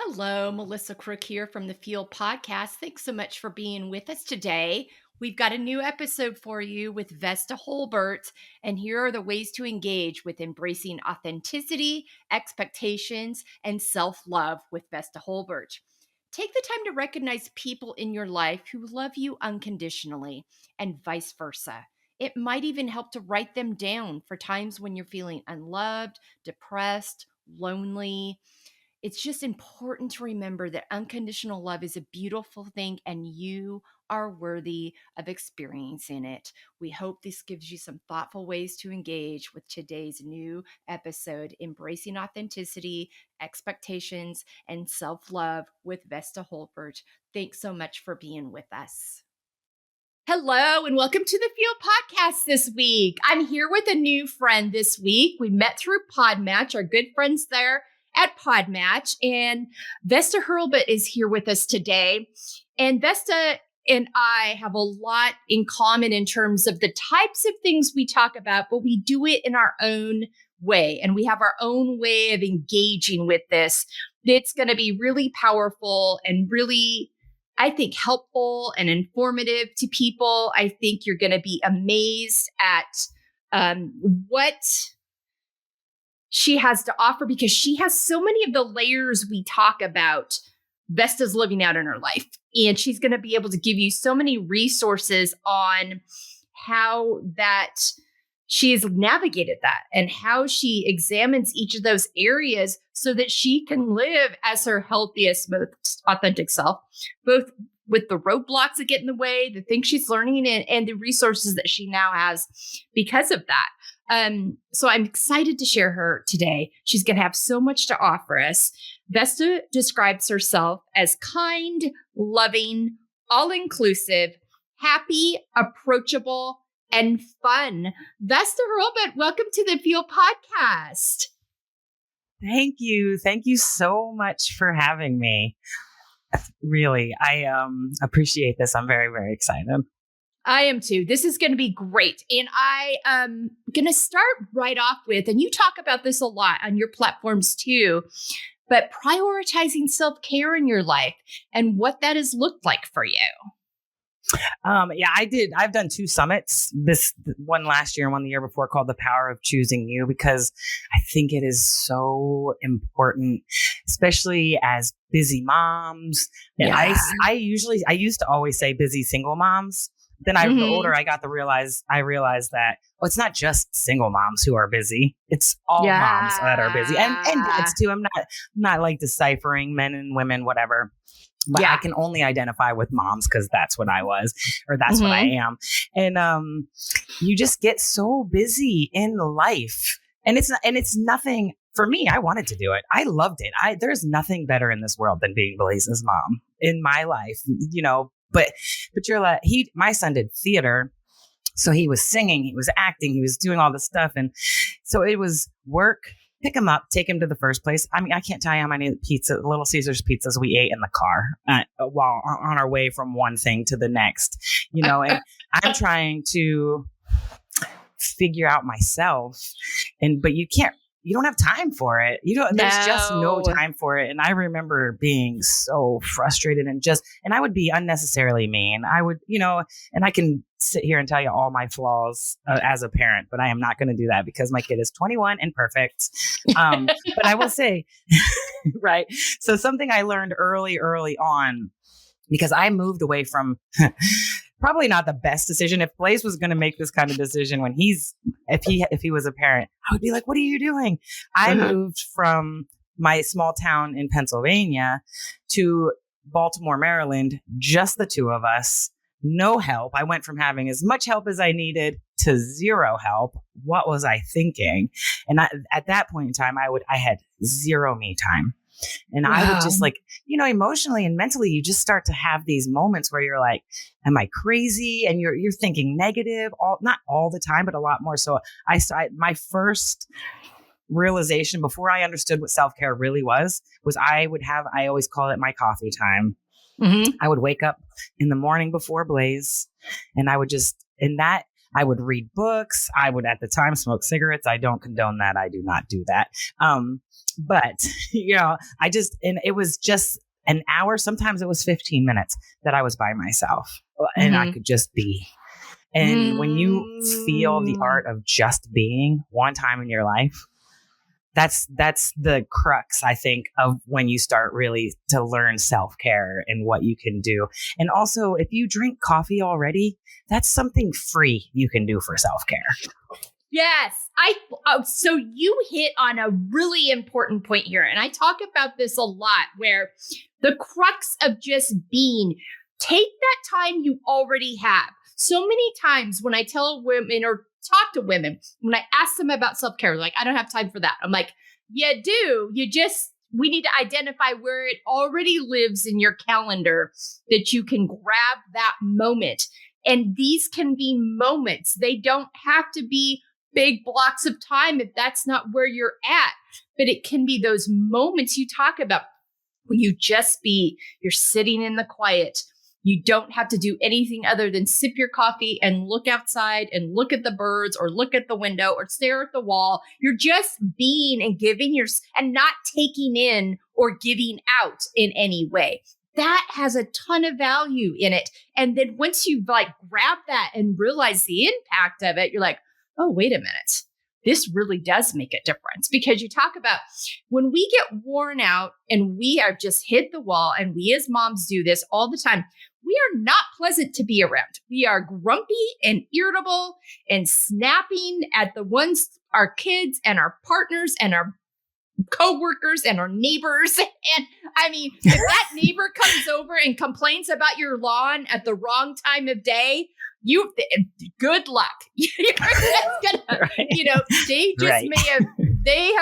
Hello, Melissa Crook here from the Field Podcast. Thanks so much for being with us today. We've got a new episode for you with Vesta Hurlbutt, and here are the ways to engage with embracing authenticity, expectations, and self-love with Vesta Hurlbutt. Take the time to recognize people in your life who love you unconditionally and vice versa. It might even help to write them down for times when you're feeling unloved, depressed, lonely. It's just important to remember that unconditional love is a beautiful thing and you are worthy of experiencing it. We hope this gives you some thoughtful ways to engage with today's new episode, Embracing Authenticity, Expectations, and Self-Love with Vesta Hurlbutt. Thanks so much for being with us. Hello and welcome to the Field Podcast this week. I'm here with a new friend this week. We met through Podmatch, our good friends there at Podmatch, and Vesta Hurlbutt is here with us today. And Vesta and I have a lot in common in terms of the types of things we talk about, but we do it in our own way. And we have our own way of engaging with this. It's going to be really powerful and really, I think, helpful and informative to people. I think you're going to be amazed at what she has to offer because she has so many of the layers we talk about Vesta's living out in her life. And she's going to be able to give you so many resources on how that she has navigated that and how she examines each of those areas so that she can live as her healthiest, most authentic self, both with the roadblocks that get in the way, the things she's learning, and the resources that she now has because of that. So I'm excited to share her today. She's going to have so much to offer us. Vesta describes herself as kind, loving, all-inclusive, happy, approachable, and fun. Vesta Hurlbutt, welcome to the Field Podcast. Thank you. Thank you so much for having me. Really, I appreciate this. I'm very, very excited. I am too. This is going to be great. And I am going to start right off with, and you talk about this a lot on your platforms too, but prioritizing self-care in your life and what that has looked like for you. Yeah, I did. I've done 2 summits, this one last year and one the year before, called The Power of Choosing You, because I think it is so important, especially as busy moms. Yeah. I used to always say busy single moms. Then the older I got, I realized that it's not just single moms who are busy. It's all moms that are busy, and dads too. I'm not like deciphering men and women, whatever. But I can only identify with moms because that's what I was, or that's what I am. And you just get so busy in life, and it's nothing for me. I wanted to do it. I loved it. There's nothing better in this world than being Blaze's mom in my life, you know. But you're like, my son did theater. So he was singing, he was acting, he was doing all this stuff. And so it was work, pick him up, take him to the first place. I mean, I can't tell you how many Little Caesars pizzas we ate in the car while on our way from one thing to the next, you know, and I'm trying to figure out myself but you don't have time for it. There's just no time for it. And I remember being so frustrated and I would be unnecessarily mean. I would, and I can sit here and tell you all my flaws as a parent, but I am not going to do that because my kid is 21 and perfect. But I will say, right. So something I learned early on, because I moved away from probably not the best decision. If Blaze was going to make this kind of decision if he was a parent, I would be like, what are you doing? I moved from my small town in Pennsylvania to Baltimore, Maryland, just the 2 of us, no help. I went from having as much help as I needed to 0 help. What was I thinking? And at that point in time, I had 0 me time. And wow. I would just emotionally and mentally, you just start to have these moments where you're like, am I crazy? And you're thinking negative, not all the time, but a lot more. So my first realization before I understood what self-care really was I always call it my coffee time. Mm-hmm. I would wake up in the morning before Blaze, and I would I would read books. I would at the time smoke cigarettes. I don't condone that. I do not do that. But and it was just an hour. Sometimes it was 15 minutes that I was by myself and I could just be. And when you feel the art of just being one time in your life, that's the crux, I think, of when you start really to learn self-care and what you can do. And also, if you drink coffee already, that's something free you can do for self-care. Yes. So you hit on a really important point here. And I talk about this a lot, where the crux of just being, take that time you already have. So many times when I tell women or talk to women, when I ask them about self-care, like, I don't have time for that. I'm like, you do. We need to identify where it already lives in your calendar that you can grab that moment. And these can be moments. They don't have to be big blocks of time if that's not where you're at, but it can be those moments you talk about when you're sitting in the quiet. You don't have to do anything other than sip your coffee and look outside and look at the birds or look at the window or stare at the wall. You're just being and giving and not taking in or giving out in any way. That has a ton of value in it. And then once you grab that and realize the impact of it, you're like, oh, wait a minute. This really does make a difference, because you talk about when we get worn out and we have just hit the wall, and we as moms do this all the time. We are not pleasant to be around. We are grumpy and irritable and snapping at our kids and our partners and our coworkers and our neighbors. And I mean, if that neighbor comes over and complains about your lawn at the wrong time of day, good luck. They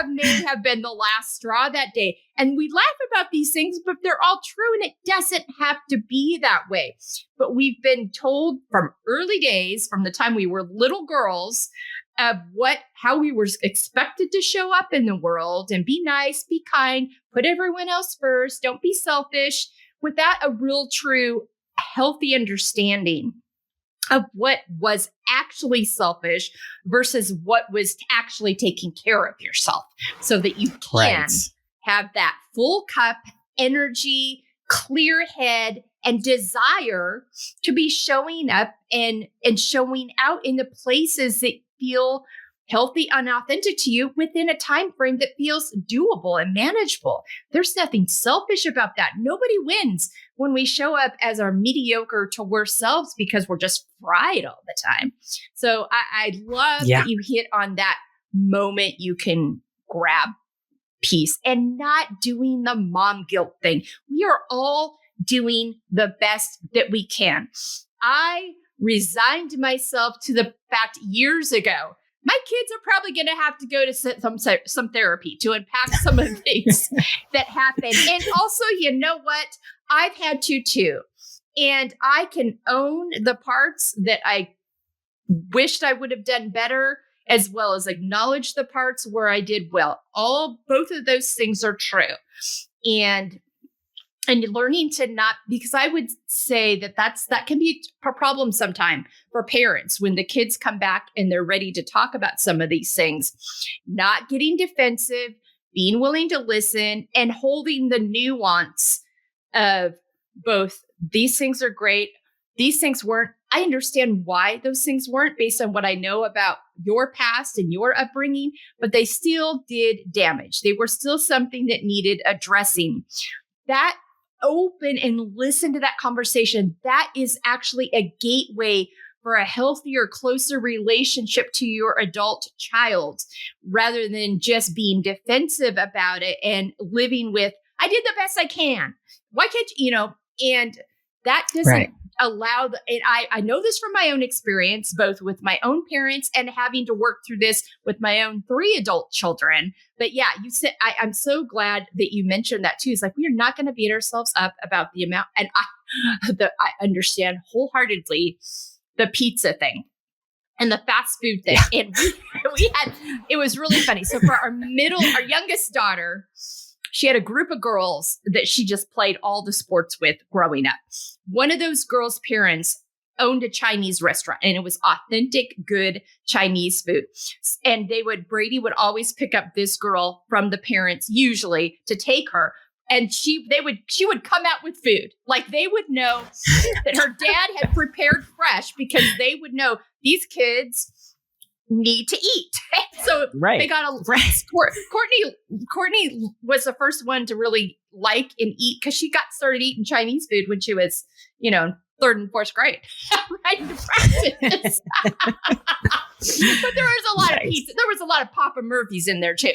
may have been the last straw that day. And we laugh about these things, but they're all true, and it doesn't have to be that way. But we've been told from early days, from the time we were little girls, of how we were expected to show up in the world and be nice, be kind, put everyone else first, don't be selfish, without a real, true, healthy understanding of what was actually selfish versus what was actually taking care of yourself, so that you can have that full cup energy, clear head, and desire to be showing up and showing out in the places that feel healthy and authentic to you within a time frame that feels doable and manageable. There's nothing selfish about that. Nobody wins when we show up as our mediocre to worse selves because we're just fried all the time. So I love that you hit on that moment you can grab piece, and not doing the mom guilt thing. We are all doing the best that we can. I resigned myself to the fact years ago, my kids are probably going to have to go to some therapy to unpack some of the things that happen. And also, you know what? I've had to too. And I can own the parts that I wished I would have done better, as well as acknowledge the parts where I did well. Both of those things are true. And learning to not, because I would say that can be a problem sometime for parents when the kids come back and they're ready to talk about some of these things, not getting defensive, being willing to listen, and holding the nuance of both. These things are great. These things weren't. I understand why those things weren't based on what I know about your past and your upbringing, but they still did damage. They were still something that needed addressing. That open and listen to that conversation. That is actually a gateway for a healthier, closer relationship to your adult child, rather than just being defensive about it and living with, I did the best I can. Why can't you, and that doesn't allow and I know this from my own experience, both with my own parents and having to work through this with my own 3 adult children. But yeah, you said, I'm so glad that you mentioned that too. It's like, we are not going to beat ourselves up about the amount. And I understand wholeheartedly the pizza thing and the fast food thing. Yeah. And it was really funny. So for our youngest daughter, she had a group of girls that she just played all the sports with growing up. One of those girls' parents owned a Chinese restaurant, and it was authentic, good Chinese food. And Brady would always pick up this girl from the parents, usually to take her. And she would come out with food. Like they would know that her dad had prepared fresh because they would know these kids need to eat. So right. they got Courtney was the first one to really like and eat because she got started eating Chinese food when she was, third and fourth grade, right into practice. But there was a lot of pizza. There was a lot of Papa Murphy's in there too.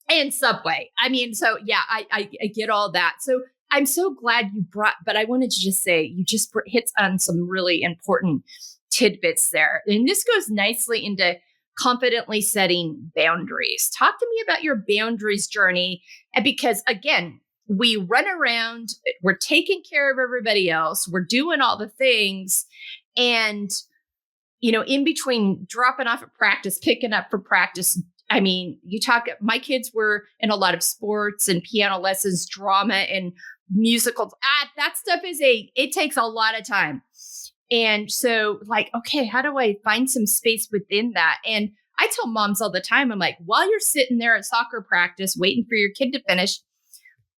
And Subway. I mean, so yeah, I get all that. So I'm so glad but I wanted to just say, you just hit on some really important tidbits there. And this goes nicely into confidently setting boundaries. Talk to me about your boundaries journey. And because again, we run around, we're taking care of everybody else, we're doing all the things. And, in between dropping off at practice, picking up for practice, I mean, my kids were in a lot of sports and piano lessons, drama and musicals. That stuff it takes a lot of time. And so okay, how do I find some space within that? And I tell moms all the time, I'm like, while you're sitting there at soccer practice, waiting for your kid to finish,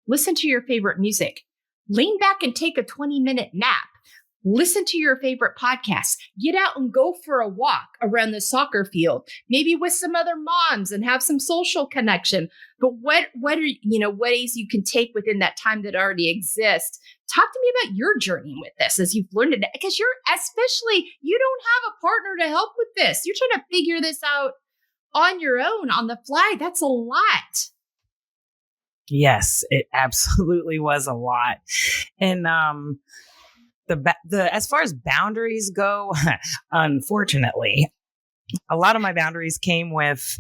listen to your favorite music, lean back and take a 20-minute nap. Listen to your favorite podcasts. Get out and go for a walk around the soccer field, maybe with some other moms and have some social connection. But what are ways you can take within that time that already exists? Talk to me about your journey with this as you've learned it, because you don't have a partner to help with this. You're trying to figure this out on your own, on the fly. That's a lot. Yes, it absolutely was a lot. And as far as boundaries go, unfortunately, a lot of my boundaries came with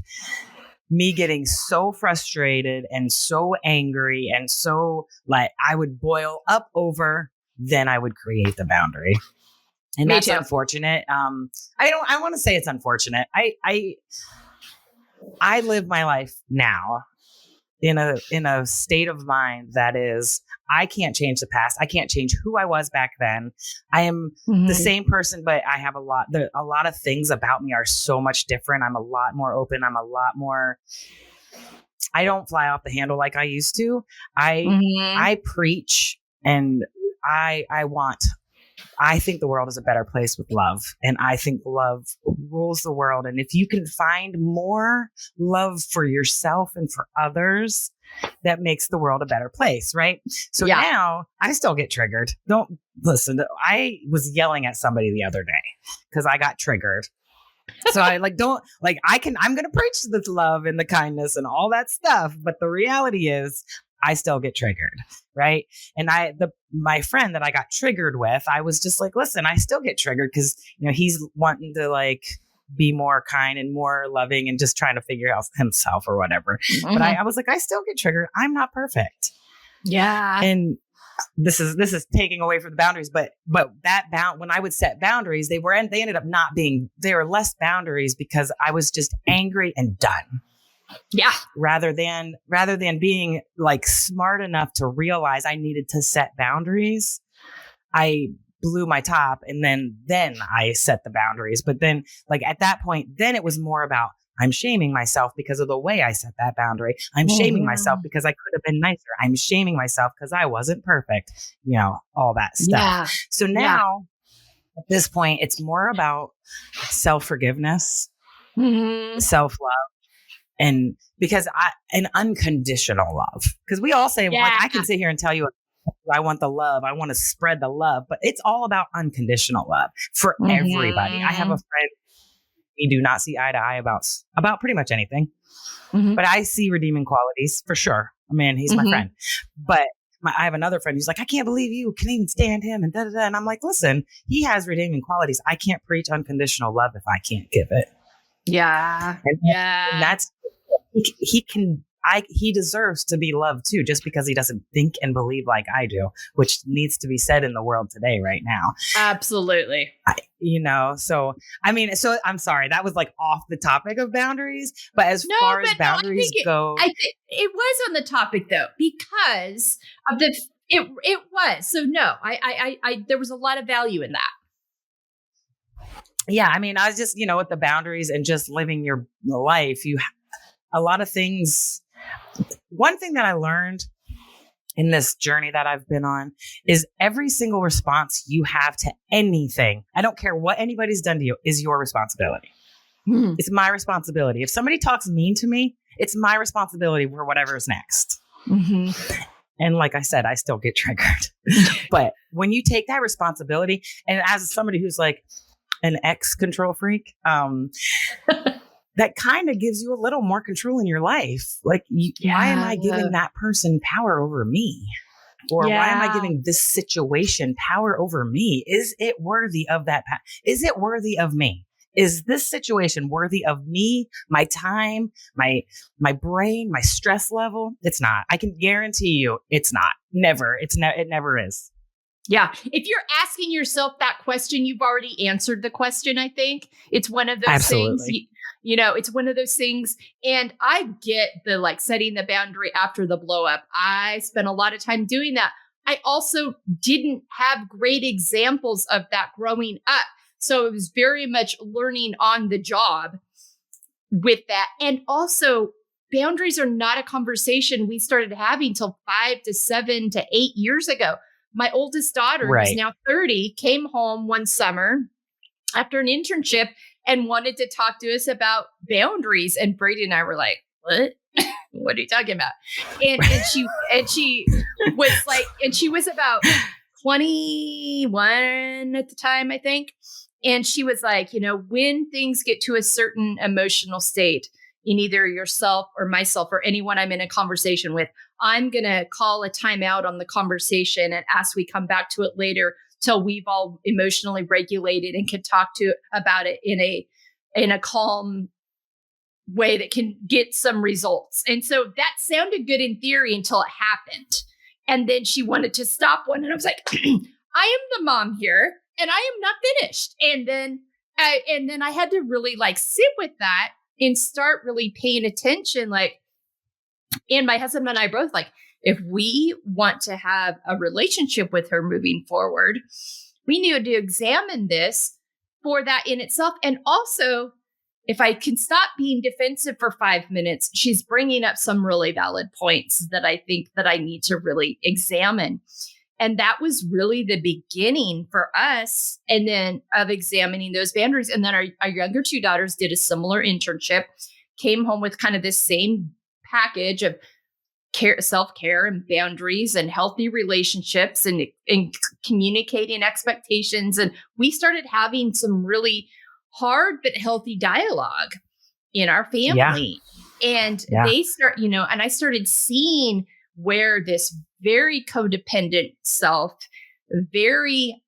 me getting so frustrated and so angry and so I would boil up over, then I would create the boundary. And that's unfortunate. I want to say it's unfortunate. I live my life now in a state of mind that is, I can't change the past. I can't change who I was back then. I am the same person, but I have a lot of things about me are so much different. I'm a lot more open. I'm a lot more, I don't fly off the handle like I used to. I preach and I think the world is a better place with love. And I think love rules the world. And if you can find more love for yourself and for others, that makes the world a better place, right? So now I still get triggered. Don't listen. I was yelling at somebody the other day because I got triggered. So I'm going to preach this love and the kindness and all that stuff. But the reality is I still get triggered. Right. And my friend that I got triggered with, I was just like, listen, I still get triggered because, he's wanting to be more kind and more loving and just trying to figure out himself or whatever. Mm-hmm. But I was like, I still get triggered. I'm not perfect. Yeah. And this is taking away from the boundaries, but when I would set boundaries, they ended up not being, they were less boundaries because I was just angry and done. Yeah. Rather than being smart enough to realize I needed to set boundaries, I blew my top and then I set the boundaries. But then at that point, then it was more about I'm shaming myself because of the way I set that boundary. I'm shaming myself because I could have been nicer. I'm shaming myself because I wasn't perfect, all that stuff. Yeah. So now at this point, it's more about self-forgiveness, self-love. And because an unconditional love, because we all say, I can sit here and tell you, I want the love. I want to spread the love, but it's all about unconditional love for everybody. I have a friend. We do not see eye to eye about pretty much anything, but I see redeeming qualities for sure. I mean, he's my friend, but I have another friend who's like, I can't believe you can even stand him and da-da-da. And I'm like, listen, he has redeeming qualities. I can't preach unconditional love if I can't give it. Yeah. And that's, he deserves to be loved too, just because he doesn't think and believe like I do, which needs to be said in the world today, right now. Absolutely. So I'm sorry, that was off the topic of boundaries, but as far as boundaries go, I think it was on the topic though, because of it was. So no, I there was a lot of value in that. yeah, I mean, I was just, with the boundaries and just living your life, a lot of things. One thing that I learned in this journey that I've been on is every single response you have to anything, I don't care what anybody's done to you, is your responsibility. It's my responsibility. If somebody talks mean to me, it's my responsibility for whatever is next. Mm-hmm. And like I said, I still get triggered. But when you take that responsibility, and as somebody who's like an ex-control freak, that kind of gives you a little more control in your life. Like, why am I giving that person power over me? Or why am I giving this situation power over me? Is it worthy of that? Is it worthy of me? Is this situation worthy of me, my time, my brain, my stress level? It's not. I can guarantee you it's not. Never. It never is. Yeah. If you're asking yourself that question, you've already answered the question, I think. It's one of those things, it's one of those things. And I get the like setting the boundary after the blow up. I spent a lot of time doing that. I also didn't have great examples of that growing up. So it was very much learning on the job with that. And also, boundaries are not a conversation we started having till 5 to 7 to 8 years ago. My oldest daughter, who's now 30, came home one summer after an internship and wanted to talk to us about boundaries. And Brady and I were like, what? What are you talking about? And she was like, and she was about 21 at the time, I think. And she was like, when things get to a certain emotional state in either yourself or myself or anyone I'm in a conversation with, I'm going to call a timeout on the conversation and ask we come back to it later till we've all emotionally regulated and can talk about it in a calm way that can get some results. And so that sounded good in theory until it happened. And then she wanted to stop one. And I was like, I am the mom here and I am not finished. And then I had to really like sit with that and start really paying attention. And my husband and I both like, if we want to have a relationship with her moving forward, we need to examine this for that in itself. And also, if I can stop being defensive for 5 minutes, she's bringing up some really valid points that I think that I need to really examine. And that was really the beginning for us. And then of examining those boundaries. And then our younger two daughters did a similar internship, came home with kind of this same package of self-care and boundaries and healthy relationships and communicating expectations. And we started having some really hard but healthy dialogue in our family. And they start, and I started seeing where this very codependent self, very,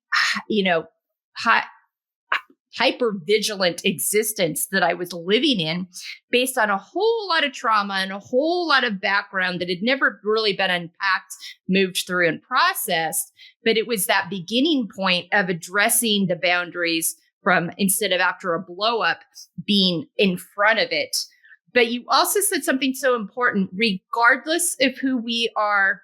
hyper vigilant existence that I was living in based on a whole lot of trauma and a whole lot of background that had never really been unpacked, moved through and processed. But it was that beginning point of addressing the boundaries from, instead of after a blow up, being in front of it. But you also said something so important, regardless of who we are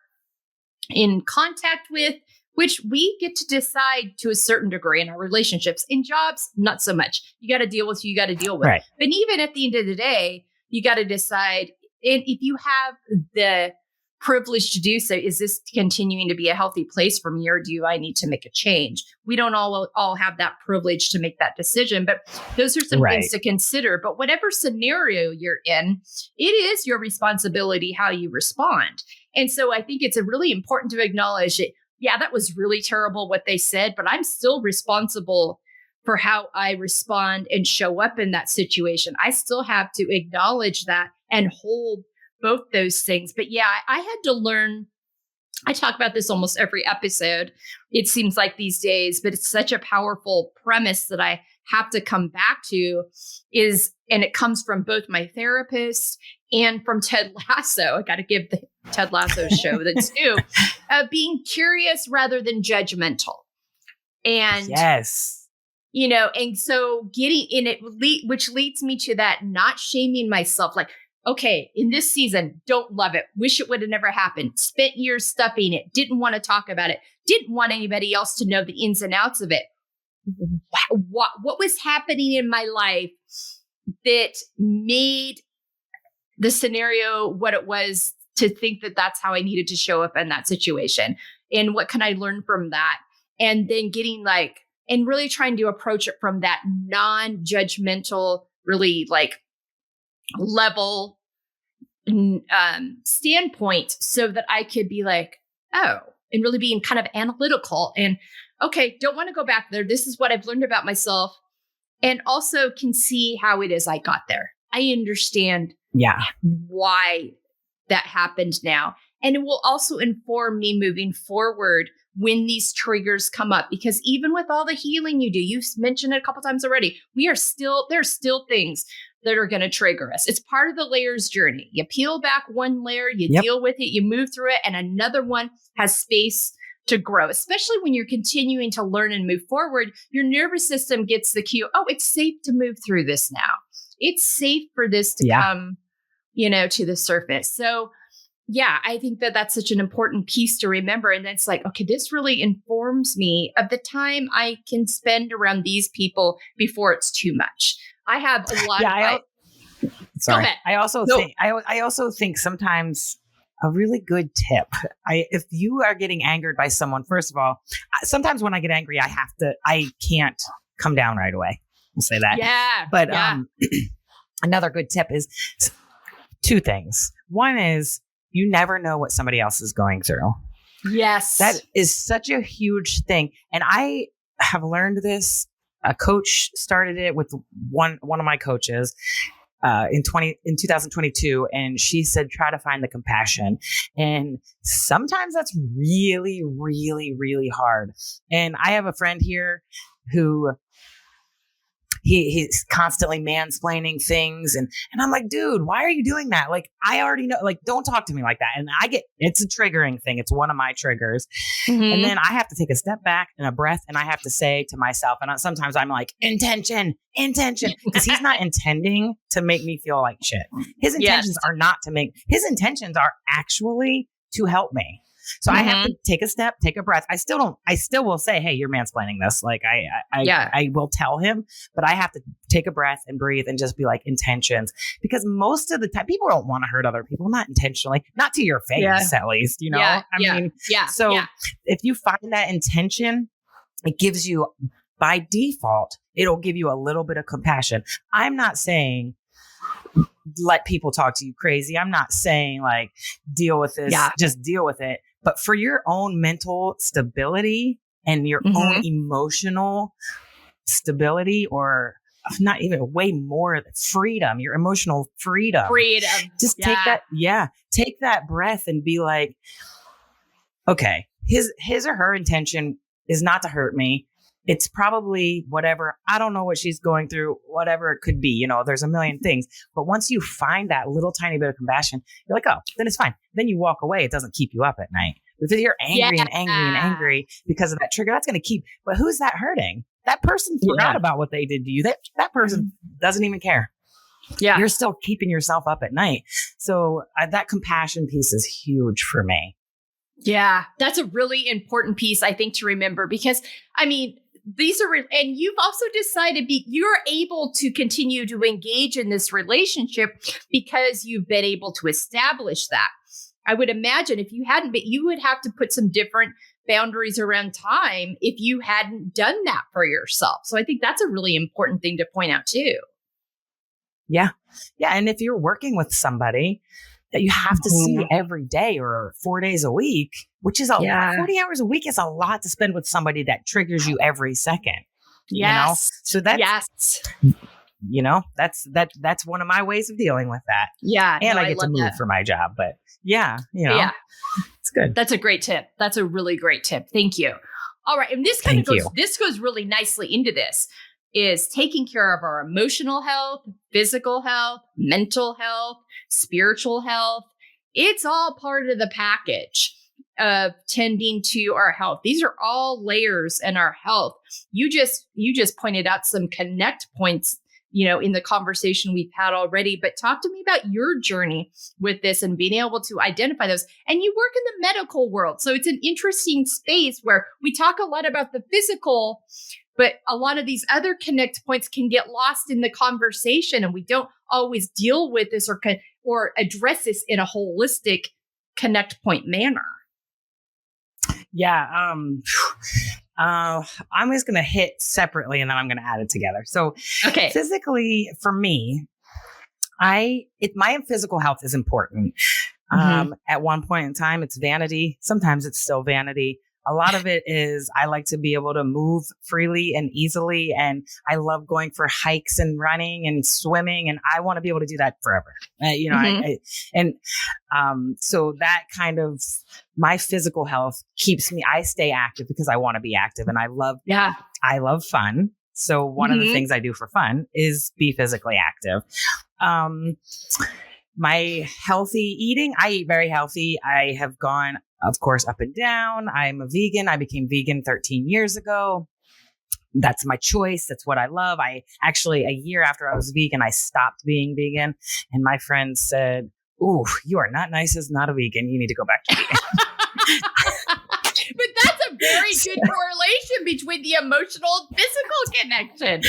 in contact with, which we get to decide to a certain degree in our relationships. In jobs, not so much. You got to deal with who you got to deal with. Right. But even at the end of the day, you got to decide, and if you have the privilege to do so, is this continuing to be a healthy place for me, or do I need to make a change? We don't all have that privilege to make that decision, but those are some things to consider. But whatever scenario you're in, it is your responsibility how you respond. And so I think it's really important to acknowledge that, yeah, that was really terrible what they said, but I'm still responsible for how I respond and show up in that situation. I still have to acknowledge that and hold both those things. But yeah, I had to learn. I talk about this almost every episode, it seems like these days, but it's such a powerful premise that I have to come back to and it comes from both my therapist and from Ted Lasso. I got to give the Ted Lasso show that's new, being curious rather than judgmental. And yes, and so getting in it, which leads me to that, not shaming myself. Like, okay, in this season, don't love it. Wish it would have never happened. Spent years stuffing it. Didn't want to talk about it. Didn't want anybody else to know the ins and outs of it. what was happening in my life that made the scenario what it was to think that that's how I needed to show up in that situation. And what can I learn from that? And then getting like, and really trying to approach it from that non-judgmental, really like level standpoint, so that I could be like, oh, and really being kind of analytical and, okay, don't want to go back there. This is what I've learned about myself. And also can see how it is I got there. I understand why that happened now. And it will also inform me moving forward when these triggers come up, because even with all the healing you do, you've mentioned it a couple times already, there's still things that are going to trigger us. It's part of the layers journey. You peel back one layer, you deal with it, you move through it, and another one has space to grow, especially when you're continuing to learn and move forward. Your nervous system gets the cue, oh, it's safe to move through this now. It's safe for this to come, to the surface. So yeah, I think that that's such an important piece to remember. And it's like, okay, this really informs me of the time I can spend around these people before it's too much. I have a lot of... Sorry. I also think sometimes a really good tip. If you are getting angered by someone, first of all, sometimes when I get angry, I can't come down right away. We'll say that. Yeah. But another good tip is two things. One is, you never know what somebody else is going through. Yes. That is such a huge thing. And I have learned this. A coach started it with one of my coaches in 2022. And she said, try to find the compassion. And sometimes that's really, really, really hard. And I have a friend here who he's constantly mansplaining things. And I'm like, dude, why are you doing that? Like, I already know, like, don't talk to me like that. And it's a triggering thing. It's one of my triggers. Mm-hmm. And then I have to take a step back and a breath. And I have to say to myself, and sometimes I'm like, intention, because he's not intending to make me feel like shit. His intentions are not to his intentions are actually to help me. So I have to take a step, take a breath. I still will say, hey, you're mansplaining this. Like I will tell him, but I have to take a breath and breathe and just be like, intentions, because most of the time people don't want to hurt other people, not intentionally, not to your face, at least, So if you find that intention, it gives you, by default, it'll give you a little bit of compassion. I'm not saying let people talk to you crazy. I'm not saying like deal with this, just deal with it. But for your own mental stability and your own emotional stability, or not even way more freedom, your emotional freedom. Just take that breath and be like, okay, his or her intention is not to hurt me. It's probably whatever. I don't know what she's going through, whatever it could be. There's a million things. But once you find that little tiny bit of compassion, you're like, oh, then it's fine. Then you walk away. It doesn't keep you up at night. But if you're angry and angry and angry because of that trigger, that's going to keep. But who's that hurting? That person forgot about what they did to you. That person doesn't even care. Yeah. You're still keeping yourself up at night. So that compassion piece is huge for me. Yeah, that's a really important piece, I think, to remember, because, I mean, these are, and you've also decided you're able to continue to engage in this relationship because you've been able to establish that. I would imagine if you hadn't been, you would have to put some different boundaries around time if you hadn't done that for yourself. So I think that's a really important thing to point out too. Yeah. Yeah. And if you're working with somebody that you have to see every day or 4 days a week, which is a lot. 40 hours a week is a lot to spend with somebody that triggers you every second. Yes. So that's, that's one of my ways of dealing with that. Yeah. And I get to move for my job, but it's good. That's a great tip. That's a really great tip. Thank you. All right. And this goes really nicely into this, is taking care of our emotional health, physical health, mental health, spiritual health. It's all part of the package of tending to our health. These are all layers in our health. You just pointed out some connect points, in the conversation we've had already, but talk to me about your journey with this and being able to identify those. And you work in the medical world. So it's an interesting space where we talk a lot about the physical, but a lot of these other connect points can get lost in the conversation, and we don't always deal with this or address this in a holistic connect point manner. Yeah. I'm just going to hit separately and then I'm going to add it together. So okay, physically for me, my physical health is important. At one point in time, it's vanity. Sometimes it's still vanity. A lot of it is I like to be able to move freely and easily. And I love going for hikes and running and swimming. And I want to be able to do that forever. So that kind of my physical health keeps me, I stay active because I want to be active and I love fun. So one of the things I do for fun is be physically active. My healthy eating, I eat very healthy. I have gone, of course, up and down. I'm a vegan. I became vegan 13 years ago. That's my choice. That's what I love. I actually, a year after I was vegan, I stopped being vegan. And my friends said, "Ooh, you are not nice as not a vegan. You need to go back to vegan." But that's a very good correlation between the emotional and physical connection.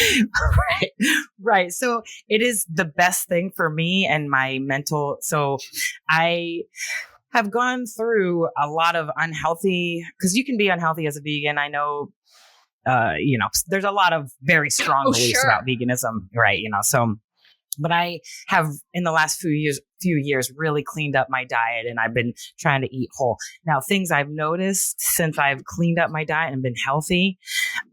Right. So it is the best thing for me and my mental. So I have gone through a lot of unhealthy, because you can be unhealthy as a vegan. I know, there's a lot of very strong beliefs about veganism, right? But I have in the last few years really cleaned up my diet and I've been trying to eat whole. Now, things I've noticed since I've cleaned up my diet and been healthy,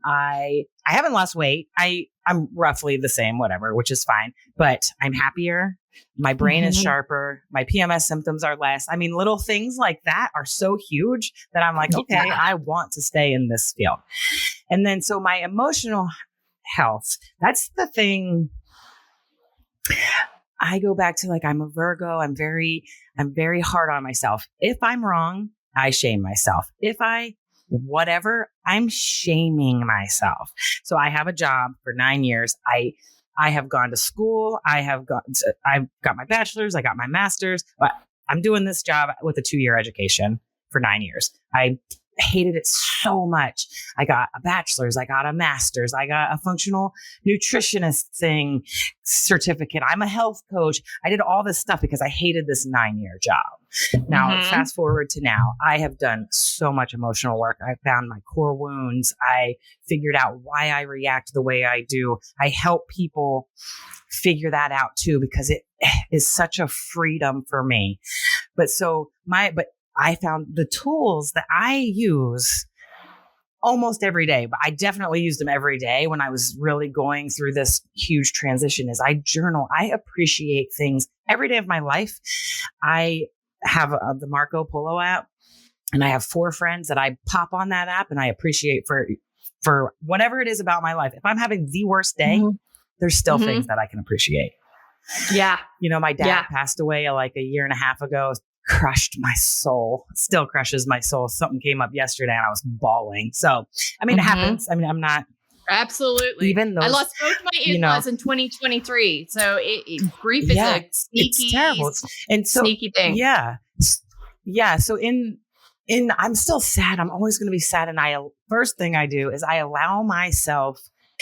I haven't lost weight. I'm roughly the same, whatever, which is fine, but I'm happier. My brain is sharper. My PMS symptoms are less. I mean, little things like that are so huge that I'm like, okay, I want to stay in this field. And then, so my emotional health, that's the thing. I go back to I'm a Virgo. I'm very hard on myself. If I'm wrong, I shame myself. If I'm shaming myself. So I have a job for 9 years. I have gone to school. I've got my bachelor's. I got my master's, but I'm doing this job with a 2-year education for 9 years. I hated it so much. I got a bachelor's, I got a master's, I got a functional nutritionist certificate. I'm a health coach. I did all this stuff because I hated this 9-year job. Now, fast forward to now, I have done so much emotional work. I found my core wounds. I figured out why I react the way I do. I help people figure that out too, because it is such a freedom for me. But I found the tools that I use almost every day, but I definitely used them every day when I was really going through this huge transition, is I journal. I appreciate things every day of my life. I have the Marco Polo app, and I have 4 friends that I pop on that app and I appreciate for whatever it is about my life. If I'm having the worst day, there's still things that I can appreciate. Yeah. My dad passed away like a year and a half ago. Crushed my soul, still crushes my soul. Something came up yesterday and I was bawling. So, I mean, it happens. I mean, I'm not. Absolutely. Even those, I lost both my in-laws in 2023. So grief is a sneaky, it's terrible. And so, sneaky thing. Yeah. Yeah. So I'm still sad. I'm always going to be sad. And first thing I do is I allow myself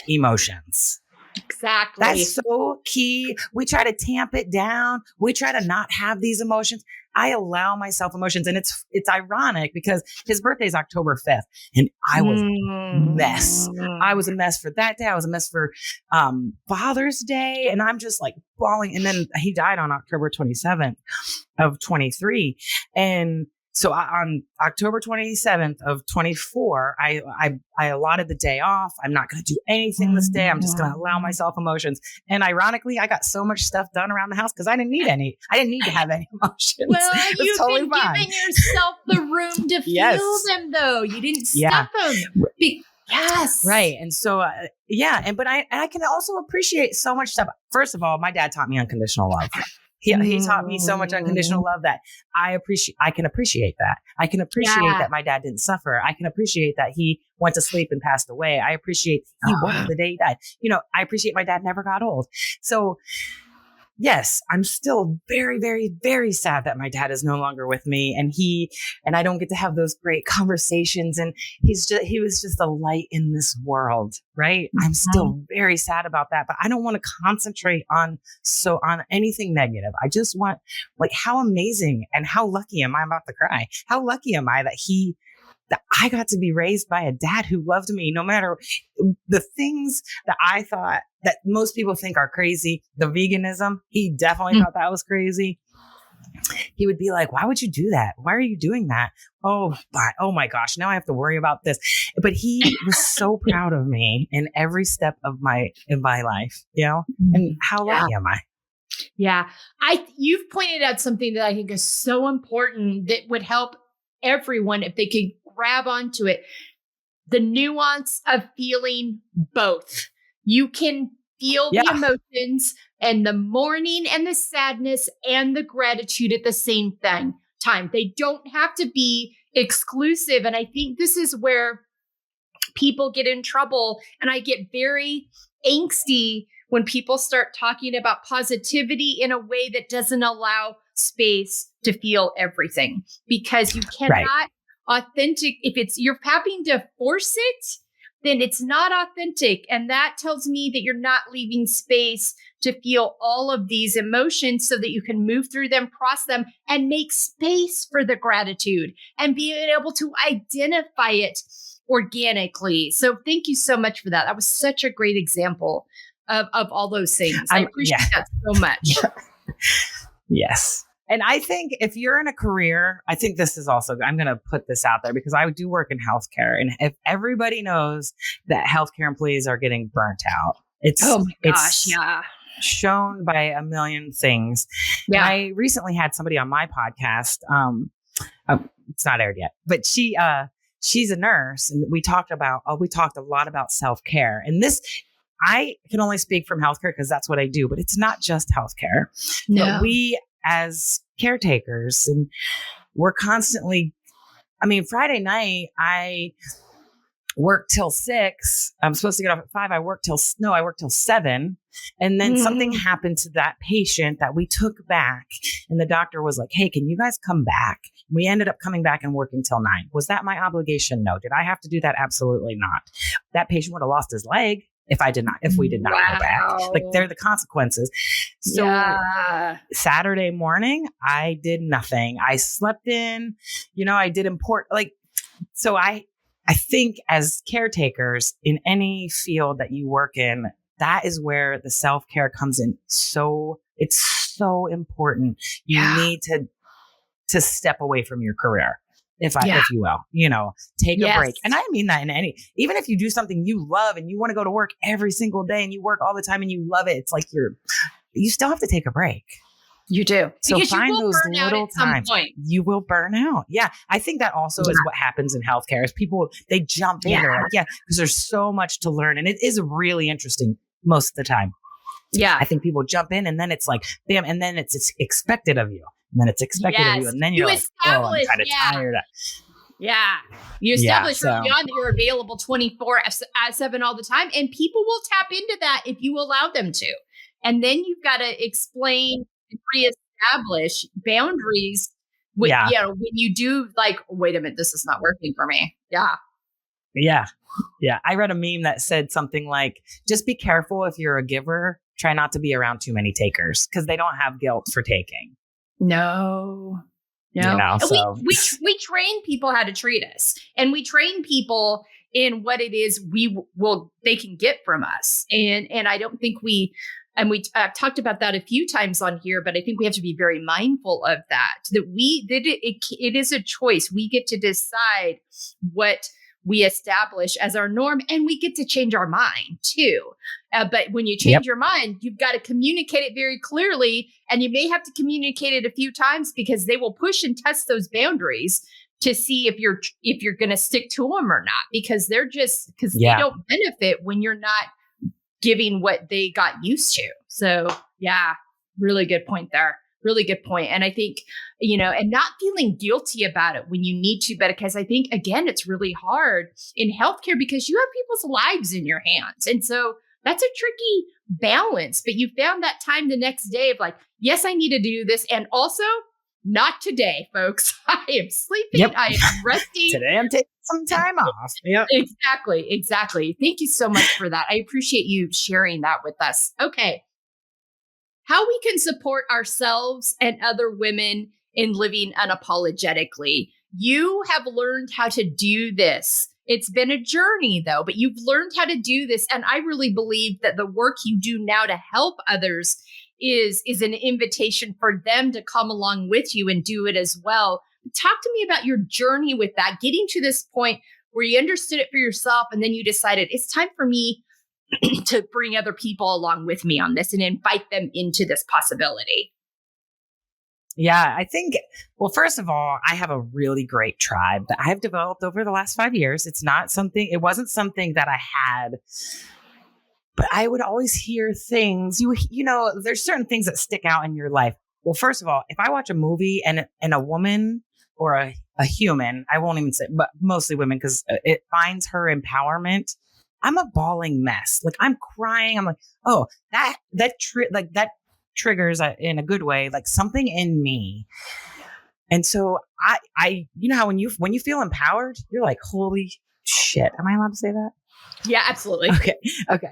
emotions. Exactly. That's so key. We try to tamp it down. We try to not have these emotions. I allow myself emotions. And it's ironic because his birthday is October 5th and I was a mess. I was a mess for that day. I was a mess for Father's Day. And I'm just bawling. And then he died on October 27th of 23. And so on October 27th of 24, I allotted the day off. I'm not going to do anything this day. I'm just going to allow myself emotions. And ironically, I got so much stuff done around the house because I didn't need to have any emotions. Well, you've totally been fine. giving yourself the room to feel them, though. You didn't stuff them. Yes. Right. And so, but I can also appreciate so much stuff. First of all, my dad taught me unconditional love. He taught me so much unconditional love that I can appreciate that. I can appreciate that my dad didn't suffer. I can appreciate that he went to sleep and passed away. I appreciate he woke the day he died. I appreciate my dad never got old. So yes, I'm still very, very, very sad that my dad is no longer with me, and I don't get to have those great conversations. And he was just a light in this world, right? I'm still very sad about that, but I don't want to concentrate on anything negative. I just want, like, how amazing and how lucky am I? I'm about to cry. How lucky am I that I got to be raised by a dad who loved me no matter the things that I thought that most people think are crazy. The veganism, he definitely thought that was crazy. He would be like, why would you do that? Why are you doing that? Oh my gosh, now I have to worry about this. But he was so proud of me in every step of my life, and how lucky am I? Yeah. You've pointed out something that I think is so important that would help everyone if they could grab onto it. The nuance of feeling both. You can feel the emotions and the mourning and the sadness and the gratitude at the same time. They don't have to be exclusive. And I think this is where people get in trouble. And I get very angsty when people start talking about positivity in a way that doesn't allow space to feel everything, because you cannot if you're having to force it, then it's not authentic. And that tells me that you're not leaving space to feel all of these emotions so that you can move through them, process them, and make space for the gratitude and being able to identify it organically. So thank you so much for that. That was such a great example of all those things. I appreciate that so much. Yes. And I think if you're in a career, I think this is also, I'm going to put this out there because I do work in healthcare. And if everybody knows that healthcare employees are getting burnt out, it's shown by a million things. Yeah. And I recently had somebody on my podcast. It's not aired yet, but she's a nurse, and we talked a lot about self-care. And this, I can only speak from healthcare because that's what I do, but it's not just healthcare. No. But we as caretakers, and we're constantly, Friday night, I work till 6. I'm supposed to get off at 5. I work till 7. And then something happened to that patient that we took back. And the doctor was like, hey, can you guys come back? We ended up coming back and working till 9. Was that my obligation? No. Did I have to do that? Absolutely not. That patient would have lost his leg if we did not go back. Like, they're the consequences. So Saturday morning, I did nothing. I slept in, I did so I think as caretakers in any field that you work in, that is where the self-care comes in. So it's so important. You need to step away from your career. If you will, take a break. And I mean that even if you do something you love and you want to go to work every single day and you work all the time and you love it, it's like you still have to take a break. You do. So because find those little times. You will burn out. Yeah. I think that also is what happens in healthcare is people, they jump in. They're like, because there's so much to learn. And it is really interesting most of the time. Yeah. I think people jump in and then it's like, bam. And then it's expected of you. And then it's expected of you. And then you're like, oh, I'm kind of tired. Yeah. You establish early on that you're available 24/7 all the time. And people will tap into that if you allow them to. And then you've got to explain and reestablish boundaries when you do wait a minute, this is not working for me. Yeah. Yeah. Yeah. I read a meme that said something like, just be careful if you're a giver. Try not to be around too many takers because they don't have guilt for taking. No. We train people how to treat us, and we train people in what it is they can get from us. And I don't think we talked about that a few times on here, but I think we have to be very mindful of that it is a choice. We get to decide what we establish as our norm, and we get to change our mind too. But when you change your mind, you've got to communicate it very clearly, and you may have to communicate it a few times because they will push and test those boundaries to see if you're going to stick to them or not, because they don't benefit when you're not giving what they got used to. So really good point there. Really good point. And I think, and not feeling guilty about it when you need to, but because I think, again, it's really hard in healthcare because you have people's lives in your hands. And so That's a tricky balance, but you found that time the next day of like, yes, I need to do this. And also not today, folks. I am sleeping. Yep. I am resting. Today I'm taking some time off. Yep. Exactly. Thank you so much for that. I appreciate you sharing that with us. Okay. How we can support ourselves and other women in living unapologetically. You have learned how to do this. It's been a journey though, but you've learned how to do this. And I really believe that the work you do now to help others is an invitation for them to come along with you and do it as well. Talk to me about your journey with that, getting to this point where you understood it for yourself and then you decided it's time for me to bring other people along with me on this and invite them into this possibility. Yeah, I think, well, first of all, I have a really great tribe that I've developed over the last 5 years. It wasn't something that I had, but I would always hear things, you know, there's certain things that stick out in your life. Well, first of all, if I watch a movie and a woman or a human, I won't even say, but mostly women, because it finds her empowerment, I'm a bawling mess. Like I'm crying. I'm like, oh, that triggers in a good way, like something in me. And so I, you know how when you feel empowered, you're like, holy shit. Am I allowed to say that? Yeah, absolutely. Okay.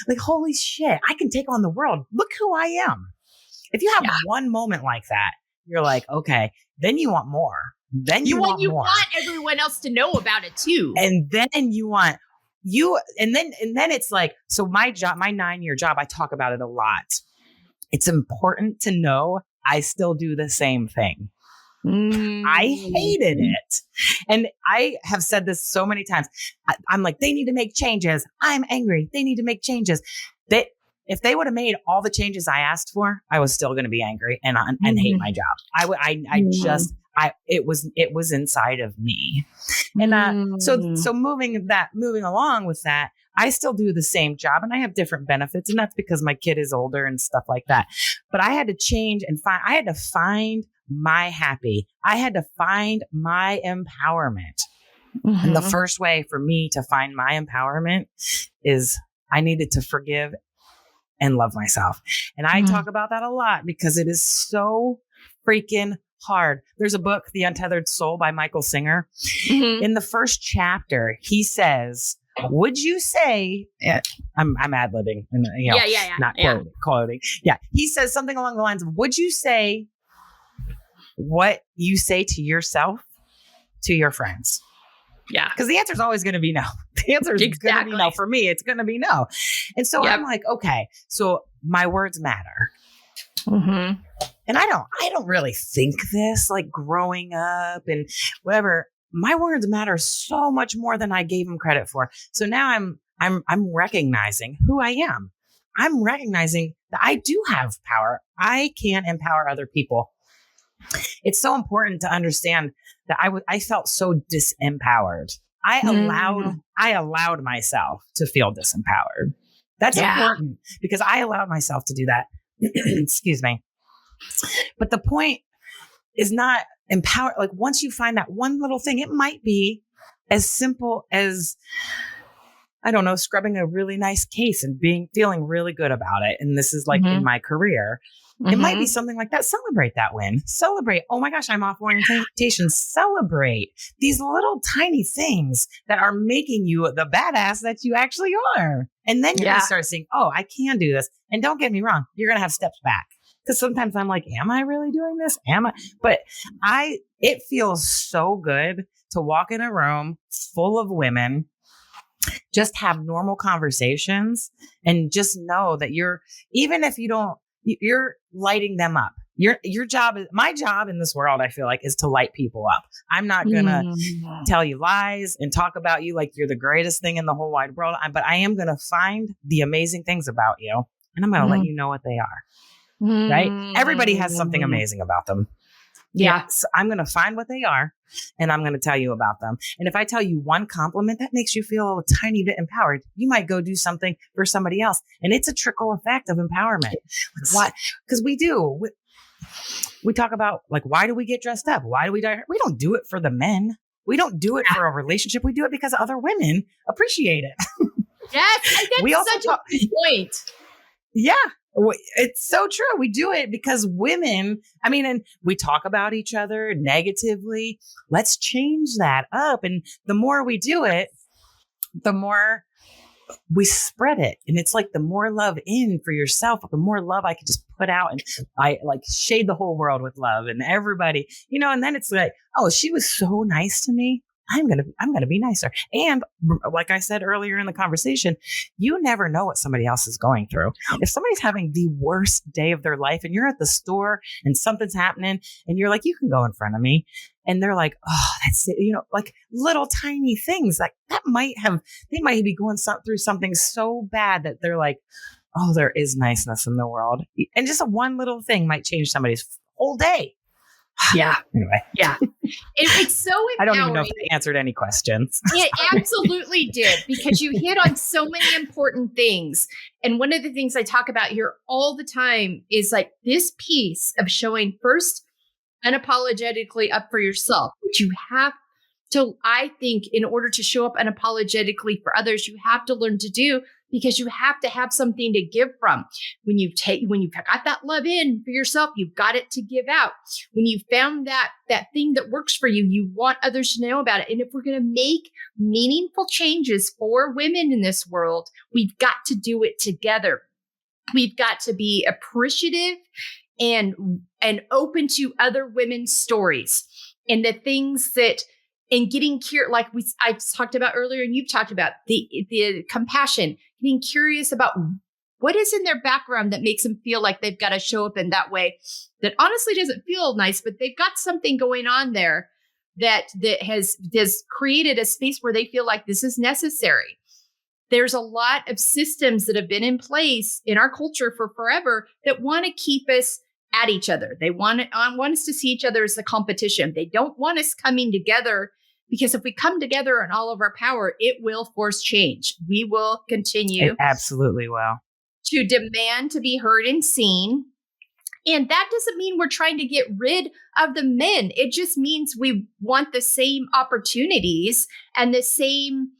Like, holy shit, I can take on the world. Look who I am. If you have one moment like that, you're like, okay, then you want more. Then you want more. Want everyone else to know about it too. And then you want and then it's like, so my 9-year job, I talk about it a lot. It's important to know I still do the same thing. I hated it. And I have said this so many times. I'm like, they need to make changes. I'm angry. They need to make changes. If they would have made all the changes I asked for, I was still going to be angry and hate my job. It was inside of me. And so moving along with that, I still do the same job and I have different benefits, and that's because my kid is older and stuff like that. But I had to change and I had to find my happy. I had to find my empowerment. Mm-hmm. And the first way for me to find my empowerment is I needed to forgive and love myself. And I talk about that a lot because it is so freaking hard. There's a book, The Untethered Soul by Michael Singer. Mm-hmm. In the first chapter, he says, would you say, I'm ad-libbing, not quoting. Yeah. He says something along the lines of, would you say what you say to yourself to your friends? Yeah. Because the answer is always going to be no. The answer is going to be no. For me, it's going to be no. And so I'm like, okay, so my words matter. Mm-hmm. And I don't really think this, like growing up and whatever. My words matter so much more than I gave them credit for. So now I'm recognizing who I am. I'm recognizing that I do have power. I can empower other people. It's so important to understand that I felt so disempowered. I allowed myself to feel disempowered. That's important because I allowed myself to do that. Excuse me. But the point is not empower. Like once you find that one little thing, it might be as simple as, I don't know, scrubbing a really nice case and feeling really good about it. And this is like in my career. It might be something like that. Celebrate that win. Celebrate. Oh my gosh, I'm off orientation. Celebrate these little tiny things that are making you the badass that you actually are. And then you're going to start saying, oh, I can do this. And don't get me wrong. You're going to have steps back. Because sometimes I'm like, am I really doing this? But it feels so good to walk in a room full of women, just have normal conversations and just know that even if you don't, you're lighting them up. My job in this world, I feel like, is to light people up. I'm not going to tell you lies and talk about you like you're the greatest thing in the whole wide world. But I am going to find the amazing things about you and I'm going to let you know what they are. Right? Everybody has something amazing about them. Yeah. So I'm going to find what they are and I'm going to tell you about them. And if I tell you one compliment that makes you feel a tiny bit empowered, you might go do something for somebody else. And it's a trickle effect of empowerment. Like what? Because we do. We talk about like, why do we get dressed up? Why do we die? We don't do it for the men. We don't do it for a relationship. We do it because other women appreciate it. Yes, We that's also such a good point. Yeah, it's so true. We do it because women, I mean, and we talk about each other negatively. Let's change that up. And the more we do it, the more we spread it. And it's like the more love in for yourself, the more love I can just put out, and I like shade the whole world with love and everybody, and then it's like, oh, she was so nice to me. I'm going to be nicer. And like I said earlier in the conversation, you never know what somebody else is going through. If somebody's having the worst day of their life and you're at the store and something's happening and you're like, you can go in front of me. And they're like, oh, that's it. Like little tiny things like that they might be going through something so bad that they're like, oh, there is niceness in the world. And just one little thing might change somebody's whole day. Yeah. Anyway. Yeah. It's so empowering. I don't even know if I answered any questions. It absolutely did, because you hit on so many important things. And one of the things I talk about here all the time is like this piece of showing first unapologetically up for yourself, which you have to, I think, in order to show up unapologetically for others, you have to learn to do, because you have to have something to give from. When you've got that love in for yourself, you've got it to give out. When you found that thing that works for you, you want others to know about it. And if we're going to make meaningful changes for women in this world, we've got to do it together. We've got to be appreciative and open to other women's stories and the things that, and getting curious, like I talked about earlier, and you've talked about the compassion, getting curious about what is in their background that makes them feel like they've got to show up in that way that honestly doesn't feel nice, but they've got something going on there that has created a space where they feel like this is necessary. There's a lot of systems that have been in place in our culture for forever that want to keep us at each other. They want us to see each other as a competition. They don't want us coming together, because if we come together in all of our power, it will force change. We will continue. It absolutely will. To demand to be heard and seen. And that doesn't mean we're trying to get rid of the men. It just means we want the same opportunities and the same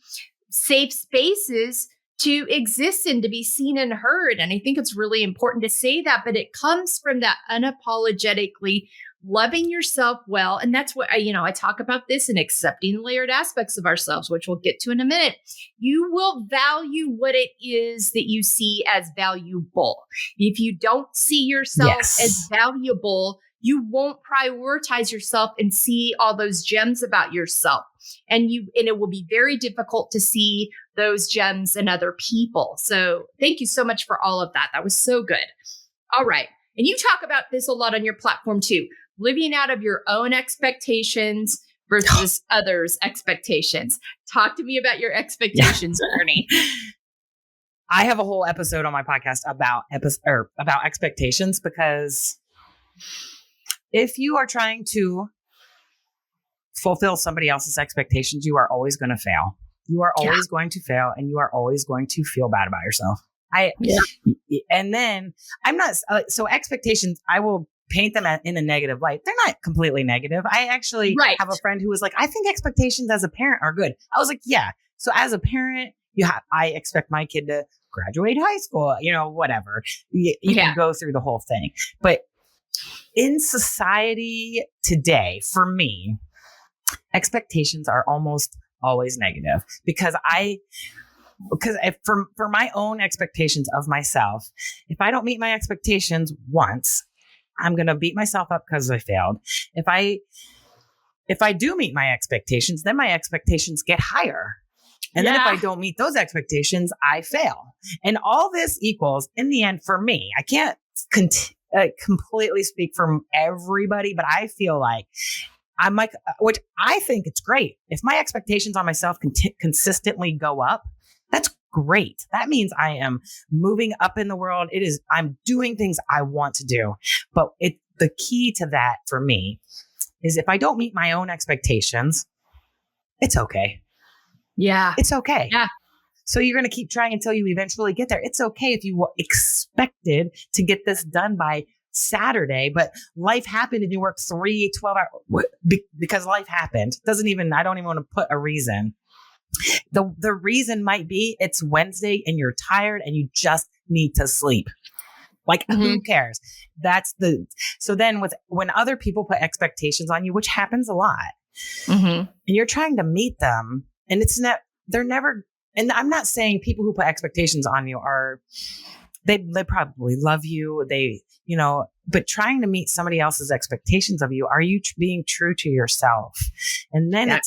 safe spaces to exist and to be seen and heard. And I think it's really important to say that, but it comes from that unapologetically loving yourself well. And that's what I talk about this in accepting layered aspects of ourselves, which we'll get to in a minute. You will value what it is that you see as valuable. If you don't see yourself as valuable, you won't prioritize yourself and see all those gems about yourself. And it will be very difficult to see those gems in other people. So thank you so much for all of that. That was so good. All right. And you talk about this a lot on your platform too, living out of your own expectations versus others' expectations. Talk to me about your expectations journey. I have a whole episode on my podcast about expectations, because if you are trying to fulfill somebody else's expectations, you are always going to fail. You are always going to fail, and you are always going to feel bad about yourself. And then I'm not, so expectations, I will paint them in a negative light. They're not completely negative. I actually have a friend who was like, I think expectations as a parent are good. I was like, yeah. So as a parent, I expect my kid to graduate high school, whatever. You can go through the whole thing. But in society today, for me, expectations are almost always negative, because for my own expectations of myself, if I don't meet my expectations once, I'm going to beat myself up because I failed. If I do meet my expectations, then my expectations get higher. And then if I don't meet those expectations, I fail. And all this equals, in the end, for me, I can't completely speak for everybody, but I feel like I'm like, which I think it's great. If my expectations on myself consistently go up, that's great. That means I am moving up in the world. I'm doing things I want to do. But the key to that for me is if I don't meet my own expectations, it's okay. Yeah. It's okay. Yeah. So you're going to keep trying until you eventually get there. It's okay if you expected to get this done by Saturday, but life happened and you worked 12 hours because life happened. I don't even want to put a reason. The reason might be it's Wednesday and you're tired and you just need to sleep. Like, who cares? So then when other people put expectations on you, which happens a lot, and you're trying to meet them, and they're never, and I'm not saying people who put expectations on you they probably love you, but trying to meet somebody else's expectations of you, are you being true to yourself? And then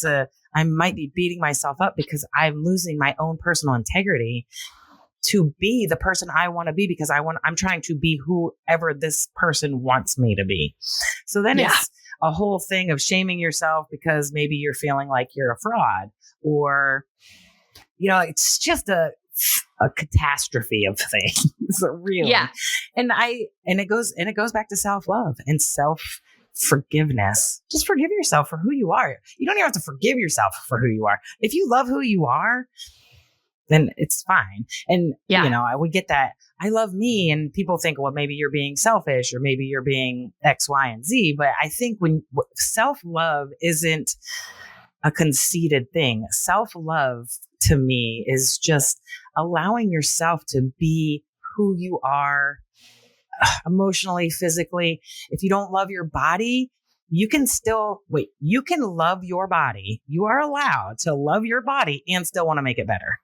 I might be beating myself up because I'm losing my own personal integrity to be the person I want to be, because I'm trying to be whoever this person wants me to be. So then it's a whole thing of shaming yourself because maybe you're feeling like you're a fraud, or, it's just a catastrophe of things. Really. Yeah. And it goes back to self-love and self-forgiveness. Just forgive yourself for who you are. You don't even have to forgive yourself for who you are. If you love who you are, then it's fine. And, we get that. I love me. And people think, well, maybe you're being selfish or maybe you're being X, Y, and Z. But I think when self-love isn't a conceited thing, self-love to me is just allowing yourself to be who you are emotionally, physically. If you don't love your body, you can love your body. You are allowed to love your body and still want to make it better.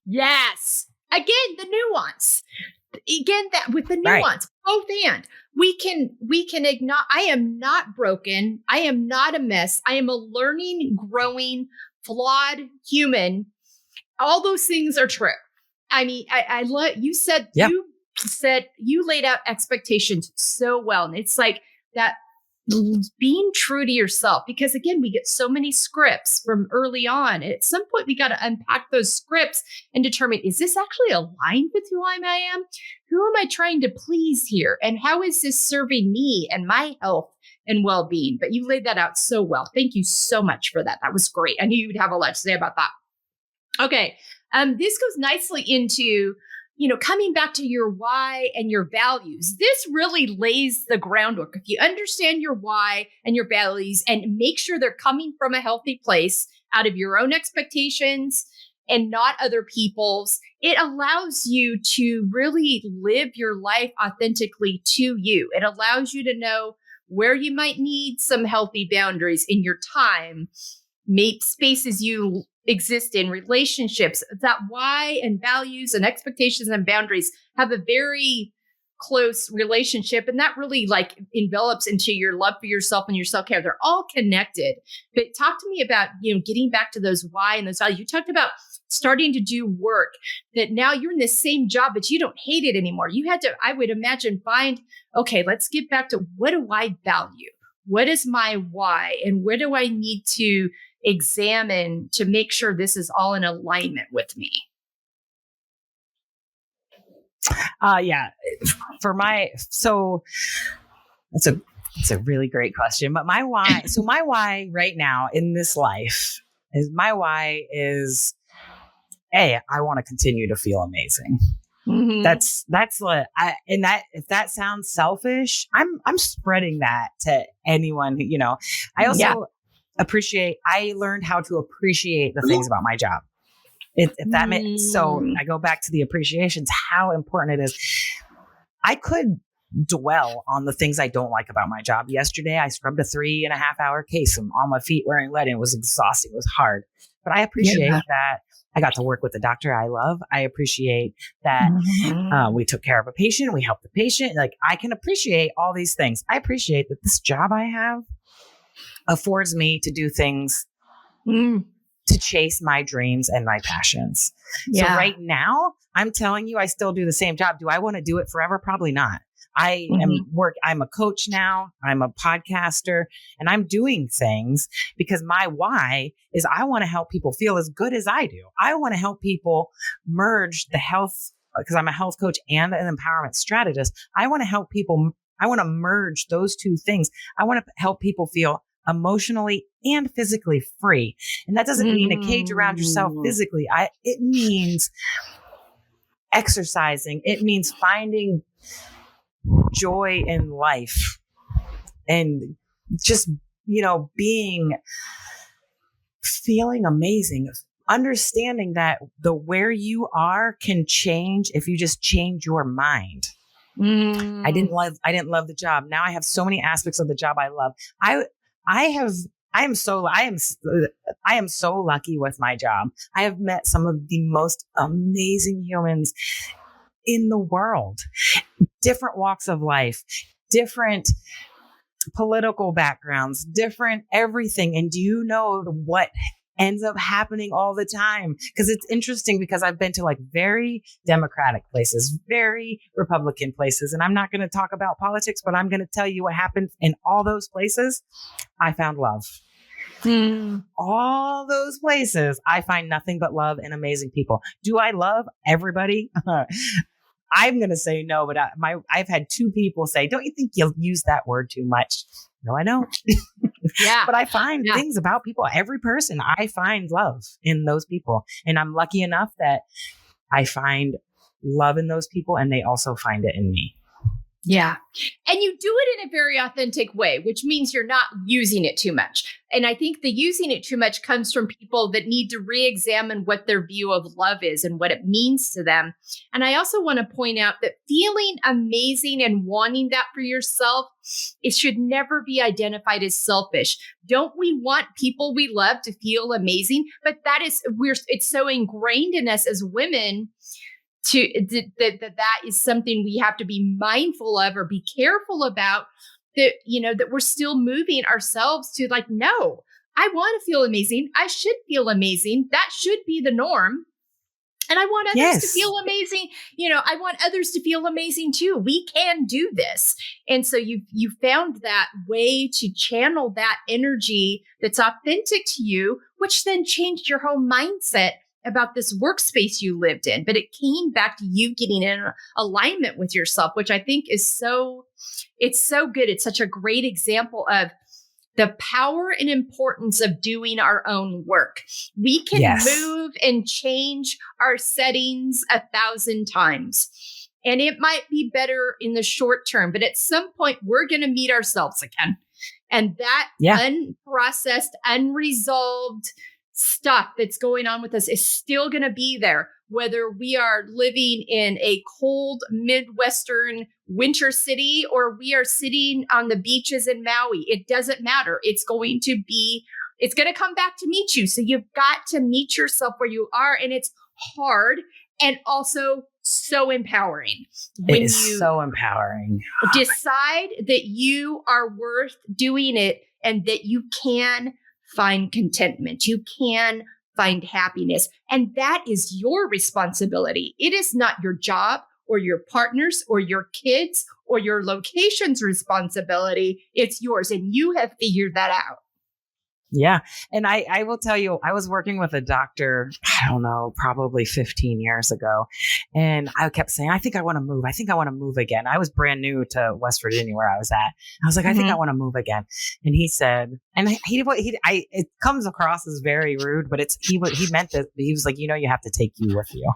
Yes. Again, the nuance. Again, that with the nuance, both and we can acknowledge, I am not broken. I am not a mess. I am a learning, growing, flawed human. All those things are true. I mean, I love, you said you laid out expectations so well. And it's like that being true to yourself, because again, we get so many scripts from early on. At some point, we got to unpack those scripts and determine, is this actually aligned with who I am? Who am I trying to please here? And how is this serving me and my health and well-being? But you laid that out so well. Thank you so much for that. That was great. I knew you'd have a lot to say about that. Okay. This goes nicely into, coming back to your why and your values. This really lays the groundwork. If you understand your why and your values and make sure they're coming from a healthy place out of your own expectations and not other people's, it allows you to really live your life authentically to you. It allows you to know where you might need some healthy boundaries in your time, make spaces you exist in, relationships. That why and values and expectations and boundaries have a very close relationship. And that really envelops into your love for yourself and your self-care. They're all connected. But talk to me about, getting back to those why and those values. You talked about starting to do work that now you're in the same job, but you don't hate it anymore. You had to, I would imagine, okay, let's get back to, what do I value? What is my why? And where do I need to examine to make sure this is all in alignment with me? So it's a really great question, but my why right now in this life is I want to continue to feel amazing. Mm-hmm. That's what if that sounds selfish, I'm spreading that to anyone who, I also I learned how to appreciate the things about my job. If that meant, so I go back to the appreciations, how important it is. I could dwell on the things I don't like about my job. Yesterday, I scrubbed a 3.5-hour case on my feet wearing lead, and it was exhausting. It was hard, but I appreciate that I got to work with the doctor I love. I appreciate that we took care of a patient. We helped the patient. I can appreciate all these things. I appreciate that this job I have affords me to do things to chase my dreams and my passions. Yeah. So right now, I'm telling you, I still do the same job. Do I want to do it forever? Probably not. I'm a coach now. I'm a podcaster, and I'm doing things because my why is I want to help people feel as good as I do. I want to help people merge the health, because I'm a health coach and an empowerment strategist. I want to help people. I want to merge those two things. I want to help people feel emotionally and physically free. And that doesn't mean a cage around yourself physically. It means exercising. It means finding joy in life and just, feeling amazing. understanding that the where you are can change if you just change your mind. I didn't love the job. Now I have so many aspects of the job I love. I am so lucky with my job. I have met some of the most amazing humans in the world, different walks of life, different political backgrounds, different everything. And do you know what ends up happening all the time? Because it's interesting, because I've been to like very Democratic places, very Republican places, and I'm not going to talk about politics, but I'm going to tell you what happened in all those places. I found love. All those places, I find nothing but love and amazing people. Do I love everybody? I'm going to say no, but I've had 2 people say, don't you think you'll use that word too much? No, I don't. Yeah. But I find things about people, every person, I find love in those people. And I'm lucky enough that I find love in those people, and they also find it in me. Yeah. And you do it in a very authentic way, which means you're not using it too much. And I think the using it too much comes from people that need to re-examine what their view of love is and what it means to them. And I also want to point out that feeling amazing and wanting that for yourself, it should never be identified as selfish. Don't we want people we love to feel amazing? But it's so ingrained in us as women that is something we have to be mindful of or be careful about, that, that we're still moving ourselves to like, no, I want to feel amazing. I should feel amazing. That should be the norm. And I want others to feel amazing. I want others to feel amazing too. We can do this. And so you found that way to channel that energy that's authentic to you, which then changed your whole mindset about this workspace you lived in. But it came back to you getting in alignment with yourself, which I think is it's so good. It's such a great example of the power and importance of doing our own work. We can move and change our settings 1,000 times. And it might be better in the short term, but at some point we're going to meet ourselves again. And that unprocessed, unresolved stuff that's going on with us is still going to be there, whether we are living in a cold Midwestern winter city or we are sitting on the beaches in Maui. It doesn't matter. It's going to come back to meet you. So you've got to meet yourself where you are. And it's hard and also so empowering. It is so empowering. Decide that you are worth doing it and that you can find contentment. You can find happiness. And that is your responsibility. It is not your job or your partner's or your kids or your location's responsibility. It's yours. And you have figured that out. Yeah. And I will tell you, I was working with a doctor, I don't know, probably 15 years ago. And I kept saying, I think I want to move. I think I want to move again. I was brand new to West Virginia where I was at. I was like, I think I want to move again. And he said, and it comes across as very rude, but he meant that. He was like, you have to take you with you.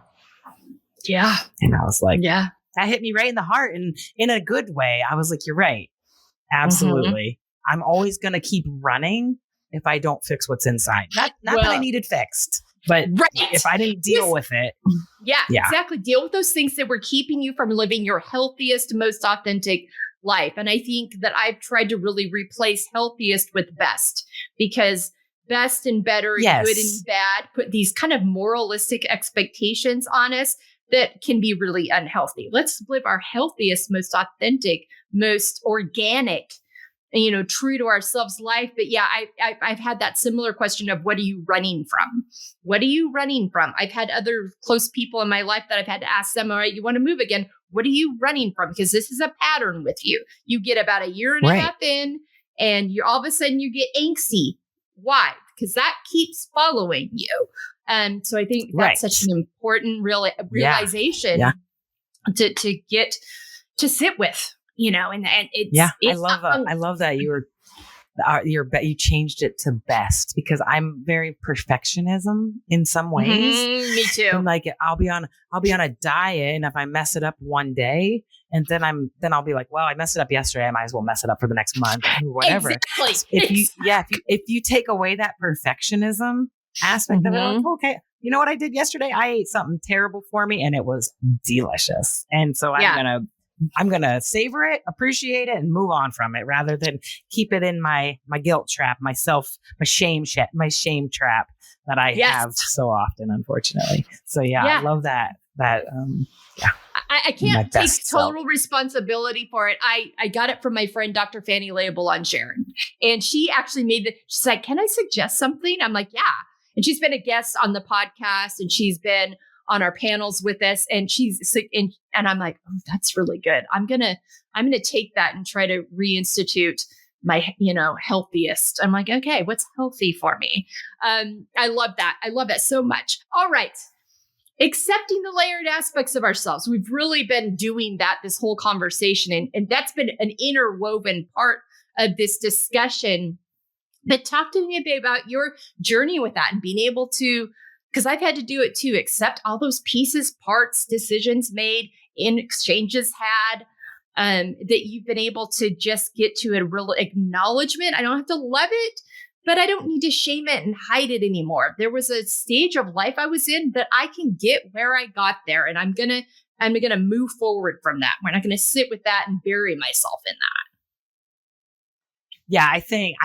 Yeah. And I was like, that hit me right in the heart, and in a good way. I was like, you're right. Absolutely. I'm always going to keep running if I don't fix what's inside. Not that I need it fixed, but if I didn't deal with it. Yeah, exactly. Deal with those things that were keeping you from living your healthiest, most authentic life. And I think that I've tried to really replace healthiest with best, because best and better and good and bad put these kind of moralistic expectations on us that can be really unhealthy. Let's live our healthiest, most authentic, most organic, true to ourselves life. But I've had that similar question of, what are you running from? What are you running from? I've had other close people in my life that I've had to ask them, all right, you want to move again? What are you running from? Because this is a pattern with you. You get about a year and a half in and all of a sudden you get angsty. Why? Because that keeps following you. And so I think that's such an important realization to get to sit with. And it's I love that you changed it to best, because I'm very perfectionism in some ways. Me too. And like I'll be on a diet, and if I mess it up one day, and then I'll be like, well, I messed it up yesterday, I might as well mess it up for the next month or whatever. Exactly. If you take away that perfectionism, aspect of it. Like, okay, you know what I did yesterday? I ate something terrible for me and it was delicious. And so I'm gonna savor it, appreciate it, and move on from it rather than keep it in my guilt trap, my shame trap that I have so often, unfortunately. So I love that. I can't take total responsibility for it. I got it from my friend, Dr. Fannie Label on Sharon. And she actually she's like, can I suggest something? I'm like, yeah. And she's been a guest on the podcast and she's been on our panels with us. And and I'm like, oh, that's really good. I'm going to take that and try to reinstitute my, healthiest. I'm like, okay, what's healthy for me? I love that. I love that so much. All right. Accepting the layered aspects of ourselves. We've really been doing that this whole conversation. And that's been an interwoven part of this discussion. But talk to me a bit about your journey with that and being able to, because I've had to do it too, accept all those pieces, parts, decisions made, in exchanges had, that you've been able to just get to a real acknowledgement. I don't have to love it, but I don't need to shame it and hide it anymore. There was a stage of life I was in that I can get where I got there, and I'm gonna move forward from that. We're not gonna sit with that and bury myself in that. Yeah, I think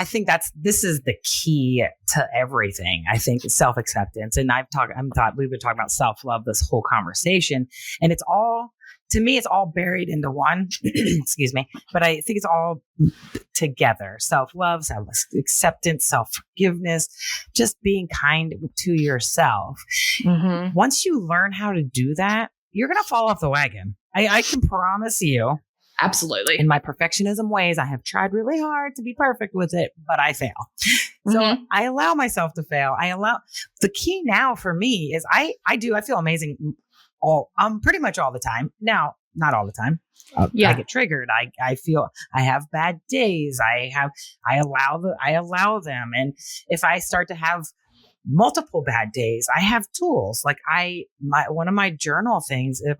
this is the key to everything. I think self-acceptance, and we've been talking about self-love this whole conversation, and it's all buried into one. Excuse me, but I think it's all together: self-love, self-acceptance, self-forgiveness, just being kind to yourself. Mm-hmm. Once you learn how to do that, you're gonna fall off the wagon. I can promise you. Absolutely. In my perfectionism ways, I have tried really hard to be perfect with it, but I fail. So I allow myself to fail. The key now for me is I feel amazing pretty much all the time. Now, not all the time. I get triggered. I feel I have bad days. I allow them. And if I start to have multiple bad days, I have tools. Like one of my journal things, if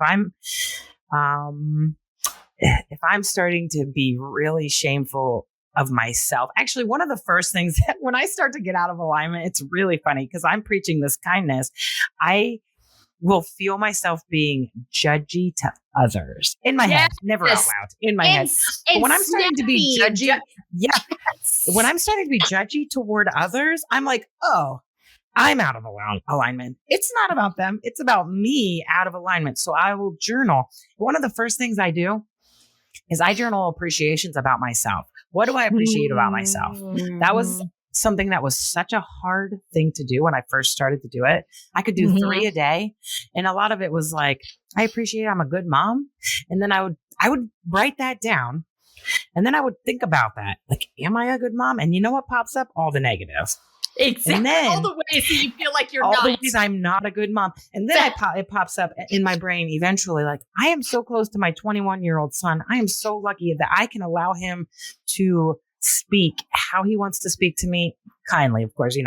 I'm starting to be really shameful of myself, actually, one of the first things that when I start to get out of alignment, it's really funny because I'm preaching this kindness. I will feel myself being judgy to others in my head, never out loud, in my head. But when I'm starting to be judgy, when I'm starting to be judgy toward others, I'm like, oh, I'm out of alignment. It's not about them. It's about me out of alignment. So I will journal. One of the first things I do is I journal appreciations about myself. What do I appreciate about myself? That was something that was such a hard thing to do when I first started to do it. I could do 3 a day. And a lot of it was like, I appreciate I'm a good mom. And then I would write that down. And then I would think about that. Like, am I a good mom? And you know what pops up? All the negatives. Exactly. And then, all the ways that you feel like you're all not. the ways I'm not a good mom. And then it pops up in my brain eventually, like, I am so close to my 21-year-old son. I am so lucky that I can allow him to speak how he wants to speak to me, kindly, of course,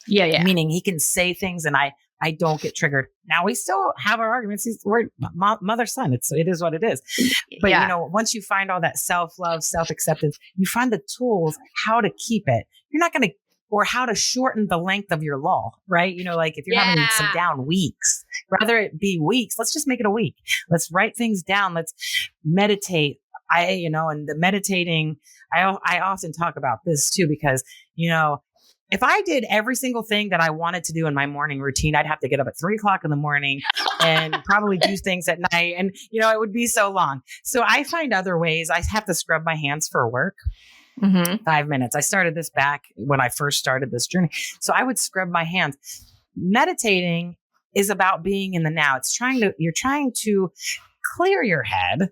Yeah. Meaning he can say things and I don't get triggered. Now we still have our arguments. We're mother, son. It is what it is. But once you find all that self-love, self-acceptance, you find the tools how to keep it. You're not going to, or how to shorten the length of your lull, right? Like if you're having some down weeks, rather it be weeks, let's just make it a week. Let's write things down. Let's meditate. And the meditating, I often talk about this too, because, if I did every single thing that I wanted to do in my morning routine, I'd have to get up at 3:00 in the morning and probably do things at night. And, it would be so long. So I find other ways. I have to scrub my hands for work. 5 minutes. I started this back when I first started this journey. So I would scrub my hands. Meditating is about being in the now. You're trying to clear your head,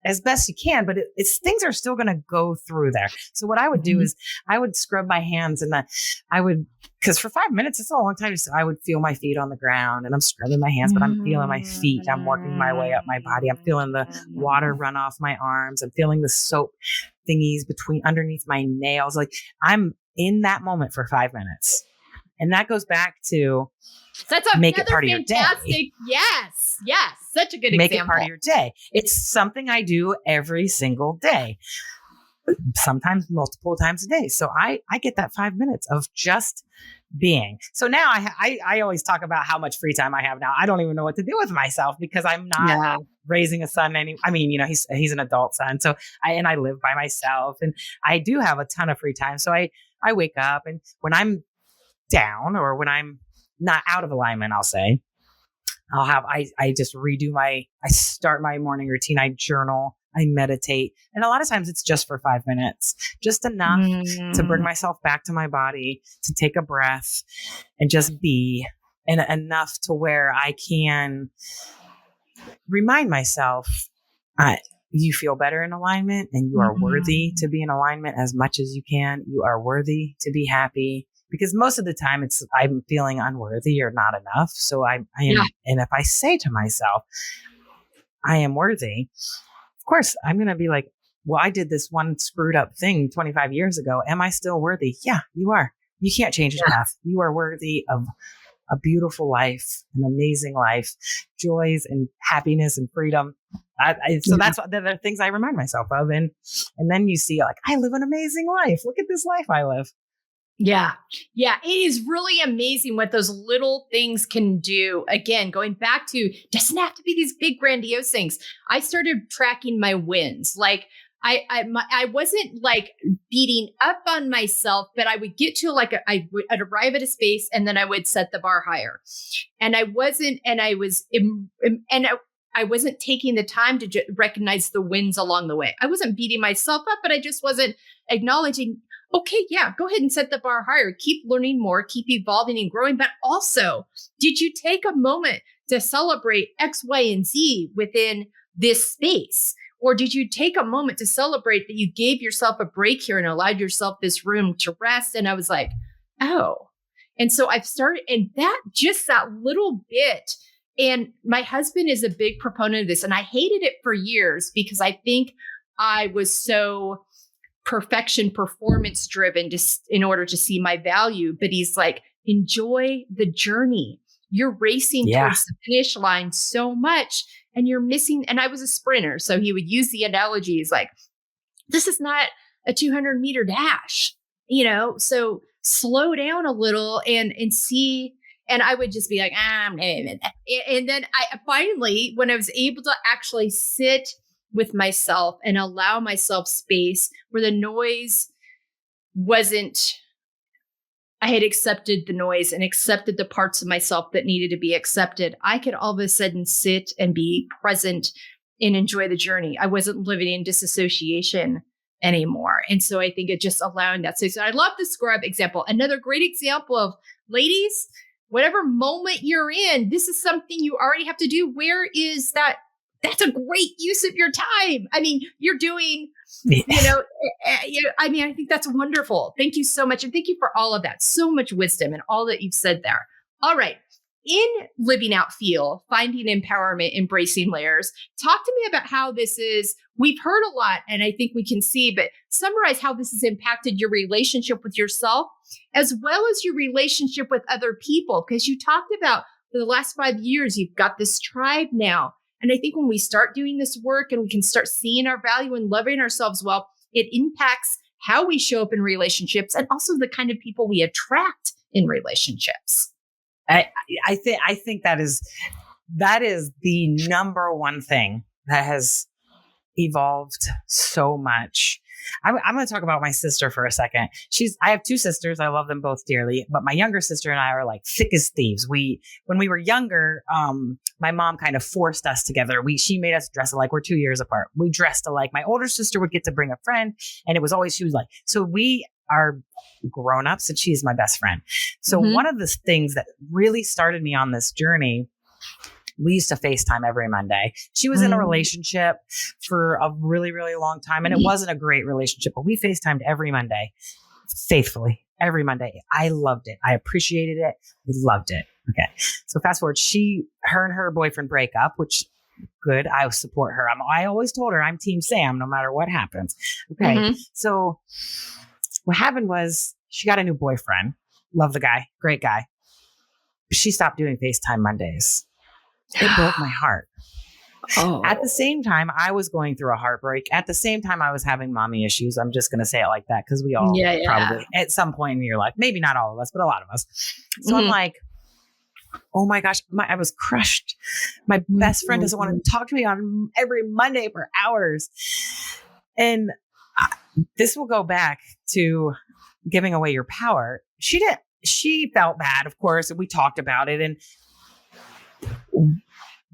as best you can, but things are still going to go through there. So what I would do is I would scrub my hands and because for 5 minutes, it's a long time. So I would feel my feet on the ground and I'm scrubbing my hands, but I'm feeling my feet. I'm working my way up my body. I'm feeling the water run off my arms. I'm feeling the soap thingies underneath my nails. Like I'm in that moment for 5 minutes. And that goes back to make it part of your day. Yes. Such a good example. Make it part of your day. It's something I do every single day. sometimes multiple times a day. So I get that 5 minutes of just being. So now I always talk about how much free time I have now. I don't even know what to do with myself because I'm not Yeah. raising a son I mean, he's an adult son. So I live by myself and I do have a ton of free time. So I wake up, and when I'm down or when I'm not out of alignment, I'll say, I just I start my morning routine. I journal, I meditate. And a lot of times it's just for 5 minutes, just enough to bring myself back to my body, to take a breath and just be, and enough to where I can remind myself, you feel better in alignment and you are worthy to be in alignment as much as you can. You are worthy to be happy. Because most of the time I'm feeling unworthy or not enough. So I am, and if I say to myself, I am worthy, of course I'm going to be like, well, I did this one screwed up thing 25 years ago. Am I still worthy? Yeah, you are. You can't change your path. You are worthy of a beautiful life, an amazing life, joys and happiness and freedom. So that's the things I remind myself of. And then you see like, I live an amazing life. Look at this life I live. Yeah. Yeah. It is really amazing what those little things can do. Again, going back to, doesn't have to be these big grandiose things. I started tracking my wins. Like I wasn't like beating up on myself, but I would get to I'd arrive at a space and then I would set the bar higher. And I wasn't taking the time to recognize the wins along the way. I wasn't beating myself up, but I just wasn't acknowledging, okay, yeah, go ahead and set the bar higher. Keep learning more, keep evolving and growing. But also, did you take a moment to celebrate X, Y, and Z within this space? Or did you take a moment to celebrate that you gave yourself a break here and allowed yourself this room to rest? And I was like, oh. And so I've started, and that little bit. And my husband is a big proponent of this. And I hated it for years because I think I was so perfection, performance driven just in order to see my value. But he's like, enjoy the journey. You're racing towards the finish line so much and you're missing. And I was a sprinter. So he would use the analogies like, this is not a 200-meter dash, so slow down a little and see. And I would just be like, and then I finally, when I was able to actually sit with myself and allow myself space where the noise wasn't, I had accepted the noise and accepted the parts of myself that needed to be accepted. I could all of a sudden sit and be present and enjoy the journey. I wasn't living in disassociation anymore. And so I think it just allowing that. So I love the scrub example. Another great example of, ladies, whatever moment you're in, this is something you already have to do. Where is that? That's a great use of your time. I mean, you're doing, I think that's wonderful. Thank you so much. And thank you for all of that. So much wisdom and all that you've said there. All right. In Living Out Feel, Finding Empowerment, Embracing Layers, talk to me about how this is, we've heard a lot and I think we can see, but summarize how this has impacted your relationship with yourself as well as your relationship with other people. Because you talked about for the last 5 years, you've got this tribe now. And I think when we start doing this work and we can start seeing our value and loving ourselves well, it impacts how we show up in relationships and also the kind of people we attract in relationships. I think that is the number one thing that has evolved so much. I'm going to talk about my sister for a second. I have two sisters. I love them both dearly, but my younger sister and I are like thick as thieves. When we were younger, my mom kind of forced us together. She made us dress alike. We're 2 years apart. We dressed alike. My older sister would get to bring a friend, and she was like, so we are grown-ups and she's my best friend. So one of the things that really started me on this journey, we used to FaceTime every Monday. She was in a relationship for a really, really long time. And it wasn't a great relationship, but we FaceTimed every Monday, faithfully, every Monday. I loved it. I appreciated it. I loved it. Okay. So fast forward, her and her boyfriend break up, which good. I support her. I always told her I'm Team Sam, no matter what happens. Okay. So what happened was she got a new boyfriend. Love the guy. Great guy. She stopped doing FaceTime Mondays. It broke my heart. Oh. At the same time, I was going through a heartbreak. At the same time, I was having mommy issues. I'm just going to say it like that because we all probably at some point in your life, maybe not all of us, but a lot of us. So I'm like, oh my gosh, I was crushed. My best friend doesn't want to talk to me on every Monday for hours. And this will go back to giving away your power. She felt bad, of course, and we talked about it. And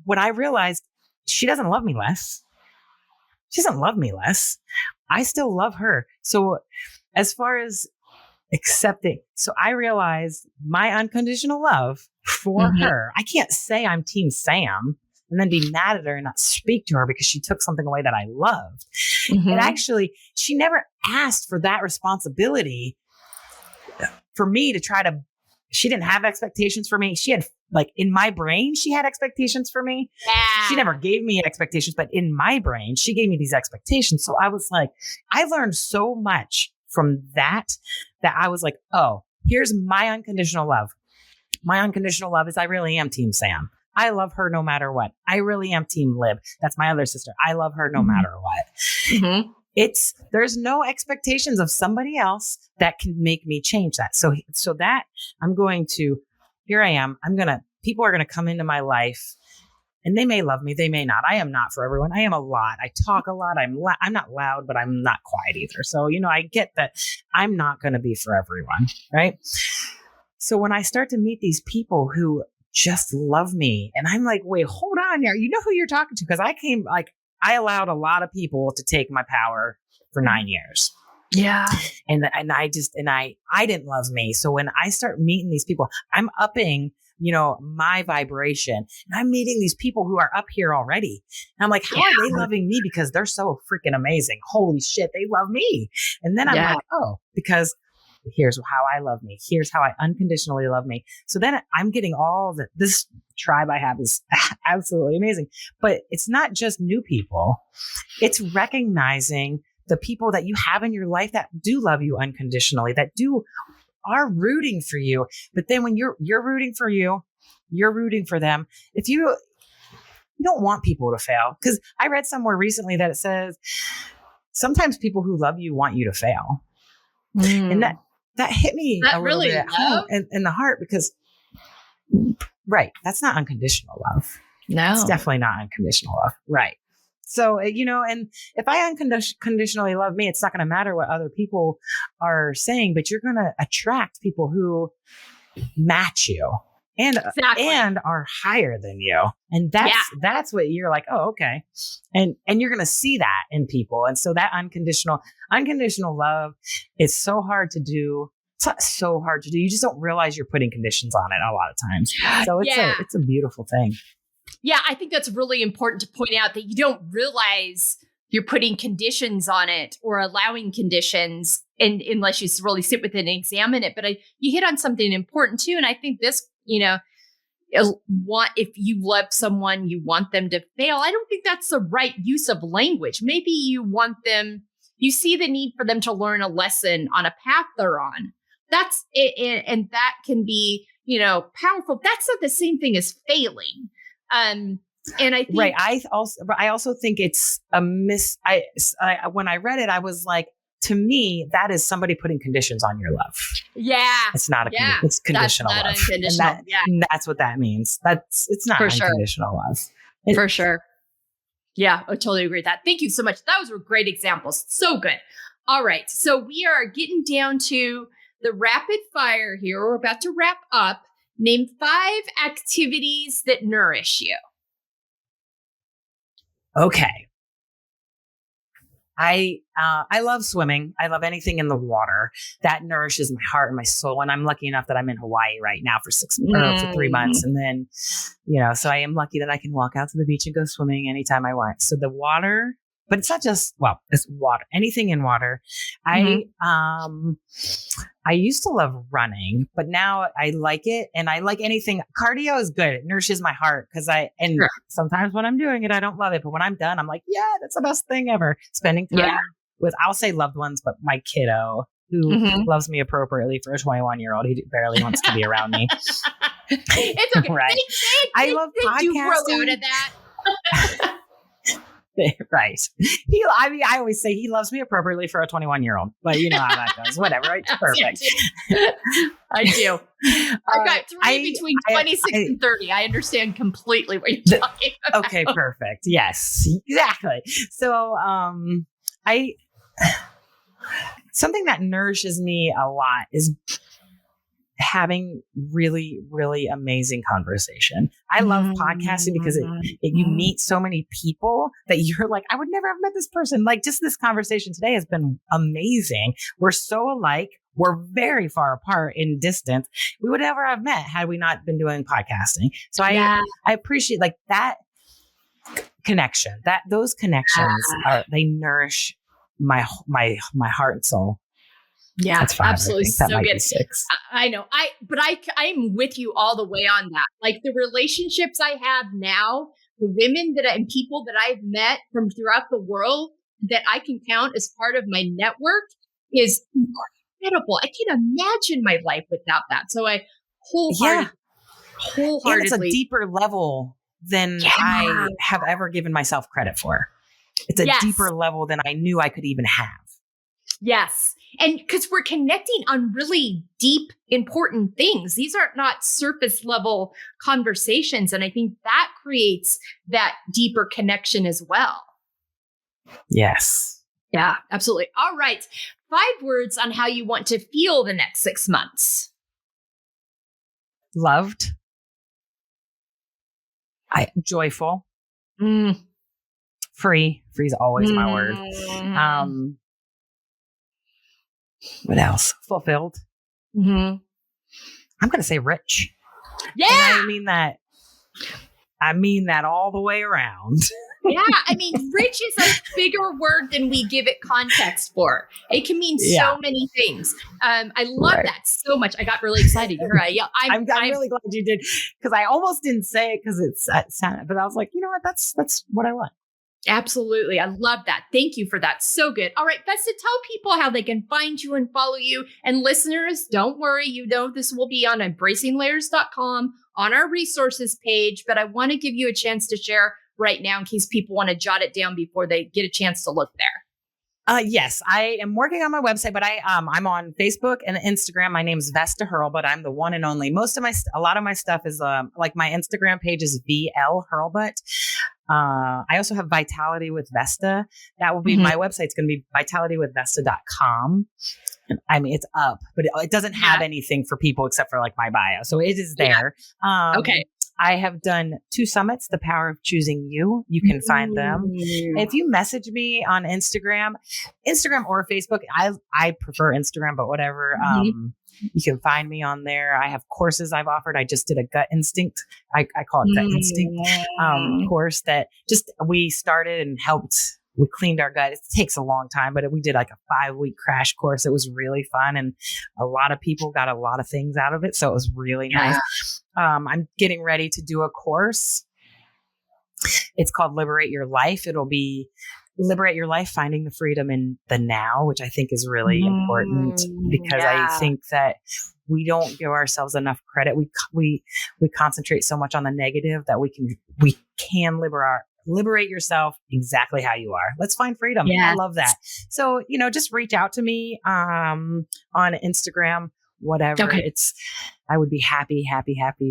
when I realized she doesn't love me less, she doesn't love me less. I still love her. So as far as accepting, so I realized my unconditional love for her. I can't say I'm Team Sam and then be mad at her and not speak to her because she took something away that I loved. And actually, she never asked for that responsibility for me to try to, she didn't have expectations for me. She had, like, in my brain, she had expectations for me. Yeah. She never gave me expectations, but in my brain, she gave me these expectations. So I was like, I learned so much from that I was like, oh, here's my unconditional love. My unconditional love is I really am Team Sam. I love her no matter what. I really am Team Lib. That's my other sister. I love her no matter what. There's no expectations of somebody else that can make me change that. So that I'm going to, here I am. People are going to come into my life and they may love me. They may not. I am not for everyone. I am a lot. I talk a lot. I'm not loud, but I'm not quiet either. So, I get that I'm not going to be for everyone. Right. So when I start to meet these people who just love me and I'm like, wait, hold on here. You know who you're talking to? Because I allowed a lot of people to take my power for 9 years. Yeah. And I didn't love me. So when I start meeting these people, I'm upping, my vibration, and I'm meeting these people who are up here already. And I'm like, how are they loving me? Because they're so freaking amazing. Holy shit. They love me. And then I'm like, oh, because here's how I love me. Here's how I unconditionally love me. So then I'm getting this tribe I have is absolutely amazing, but it's not just new people. It's recognizing the people that you have in your life that do love you unconditionally, that are rooting for you. But then when you're rooting for you, you're rooting for them. If you don't want people to fail, because I read somewhere recently that it says sometimes people who love you want you to fail. And that hit me a little bit at home in the heart because, right, that's not unconditional love. No. It's definitely not unconditional love. Right. So, and if I unconditionally love me, it's not going to matter what other people are saying, but you're going to attract people who match you and are higher than you. And that's what you're like, oh, okay. And you're going to see that in people. And so that unconditional love is so hard to do. It's not so hard to do. You just don't realize you're putting conditions on it a lot of times. So it's a beautiful thing. Yeah, I think that's really important to point out that you don't realize you're putting conditions on it or allowing conditions unless you really sit with it and examine it. But you hit on something important too. And I think this, if you love someone, you want them to fail. I don't think that's the right use of language. Maybe you see the need for them to learn a lesson on a path they're on. That's it. And that can be, powerful. That's not the same thing as failing. And I think, right. I also think it's a when I read it, I was like, to me, that is somebody putting conditions on your love. Yeah. It's not it's conditional love. Unconditional. And that's what that means. It's not unconditional love. For sure. Yeah, I totally agree with that. Thank you so much. Those were great examples. So good. All right. So we are getting down to the rapid fire here. We're about to wrap up. Name 5 activities that nourish you. Okay. I love swimming. I love anything in the water that nourishes my heart and my soul. And I'm lucky enough that I'm in Hawaii right now for 3 months. And then, so I am lucky that I can walk out to the beach and go swimming anytime I want. So the water, but it's not just, it's water, anything in water. I used to love running, but now I like it. And I like anything. Cardio is good. It nourishes my heart sometimes when I'm doing it, I don't love it. But when I'm done, I'm like, yeah, that's the best thing ever. Spending time with, I'll say loved ones, but my kiddo who loves me appropriately for a 21-year-old. He barely wants to be around me. It's okay. Right. I love podcasting. You grow out of that. Right. I always say he loves me appropriately for a 21-year-old, but you know how that goes. Whatever. Right? Perfect. I do. I've got three between 26 and 30. I understand completely what you're talking about. Okay, perfect. Yes, exactly. So, something that nourishes me a lot is having really, really amazing conversation. I love podcasting because you meet so many people that you're like, I would never have met this person. Like, just this conversation today has been amazing. We're so alike. We're very far apart in distance. We would never have met had we not been doing podcasting. So I appreciate like that connection. Those connections they nourish my heart and soul. Yeah, that's 5, absolutely. That so might good. Be 6. I know. I'm with you all the way on that. Like the relationships I have now, the women and people that I've met from throughout the world that I can count as part of my network is incredible. I can't imagine my life without that. So I wholeheartedly. And it's a deeper level than I have ever given myself credit for. It's a deeper level than I knew I could even have. Yes. And because we're connecting on really deep, important things. These are not surface level conversations. And I think that creates that deeper connection as well. Yes. Yeah, absolutely. All right. 5 words on how you want to feel the next 6 months. Loved. Joyful. Free. Free is always my word. What else? Fulfilled. I'm going to say rich. Yeah. And I mean that all the way around. Yeah. I mean, rich is a bigger word than we give it context for. It can mean so many things. I love that so much. I got really excited. You're right. Yeah. I'm really glad you did, because I almost didn't say it because it's sad, but I was like, you know what? That's what I want. Absolutely. I love that. Thank you for that. So good. All right, Vesta, tell people how they can find you and follow you. And listeners, don't worry. You know, this will be on embracinglayers.com on our resources page, but I want to give you a chance to share right now in case people want to jot it down before they get a chance to look there. Yes, I am working on my website, but I'm on Facebook and Instagram. My name is Vesta Hurlbutt. I'm the one and only. A lot of my stuff is like my Instagram page is VL Hurlbutt. I also have Vitality with Vesta. That will be my website's going to be vitalitywithvesta.com. I mean, it's up, but it doesn't have anything for people except for like my bio. So it is there. Okay. I have done 2 summits, The Power of Choosing You. You can find them. If you message me on Instagram or Facebook, I prefer Instagram, but whatever. You can find me on there. I have courses I've offered. I just did a gut instinct. I call it gut instinct course that we started and helped. We cleaned our gut. It takes a long time, but we did like a 5-week crash course. It was really fun. And a lot of people got a lot of things out of it. So it was really nice. I'm getting ready to do a course. It's called Liberate Your Life. It'll be Liberate Your Life, Finding the Freedom in the Now, which I think is really important because I think that we don't give ourselves enough credit. We concentrate so much on the negative that we can liberate yourself exactly how you are. Let's find freedom. I love that. So, just reach out to me on Instagram, whatever. Okay. I would be happy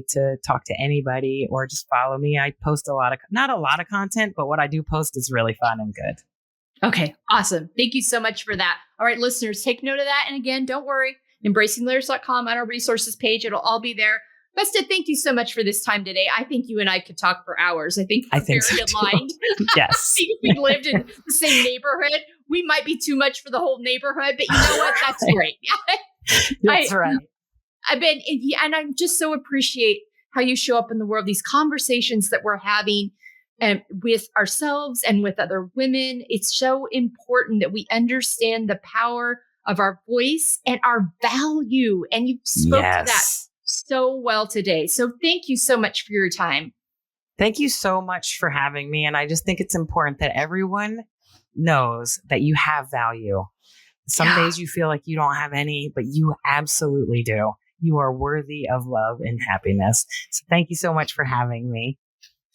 to talk to anybody or just follow me. I post not a lot of content, but what I do post is really fun and good. Okay. Awesome. Thank you so much for that. All right, listeners, take note of that. And again, don't worry, embracinglayers.com on our resources page. It'll all be there. Vesta, thank you so much for this time today. I think you and I could talk for hours. I think we're very aligned. Yes. If we lived in the same neighborhood, we might be too much for the whole neighborhood, but you know what? That's great. That's right. And I just so appreciate how you show up in the world, these conversations that we're having with ourselves and with other women. It's so important that we understand the power of our voice and our value. And you spoke to that so well today. So thank you so much for your time. Thank you so much for having me. And I just think it's important that everyone knows that you have value. Some days you feel like you don't have any, but you absolutely do. You are worthy of love and happiness. So thank you so much for having me.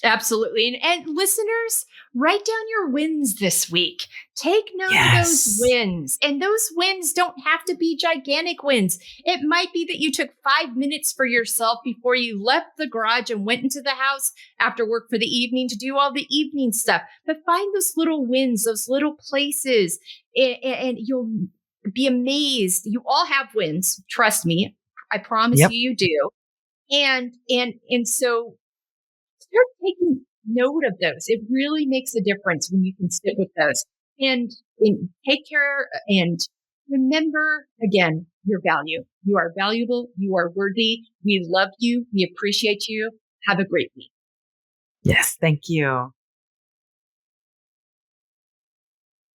Absolutely. And listeners, write down your wins this week. Take note of those Yes. wins. And those wins don't have to be gigantic wins. It might be that you took 5 minutes for yourself before you left the garage and went into the house after work for the evening to do all the evening stuff. But find those little wins, those little places, and you'll be amazed. You all have wins. Trust me. I promise Yep. you, you do. And so start taking note of those. It really makes a difference when you can sit with those and take care and remember again your value. You are valuable. You are worthy. We love you. We appreciate you. Have a great week. Yes. Thank you.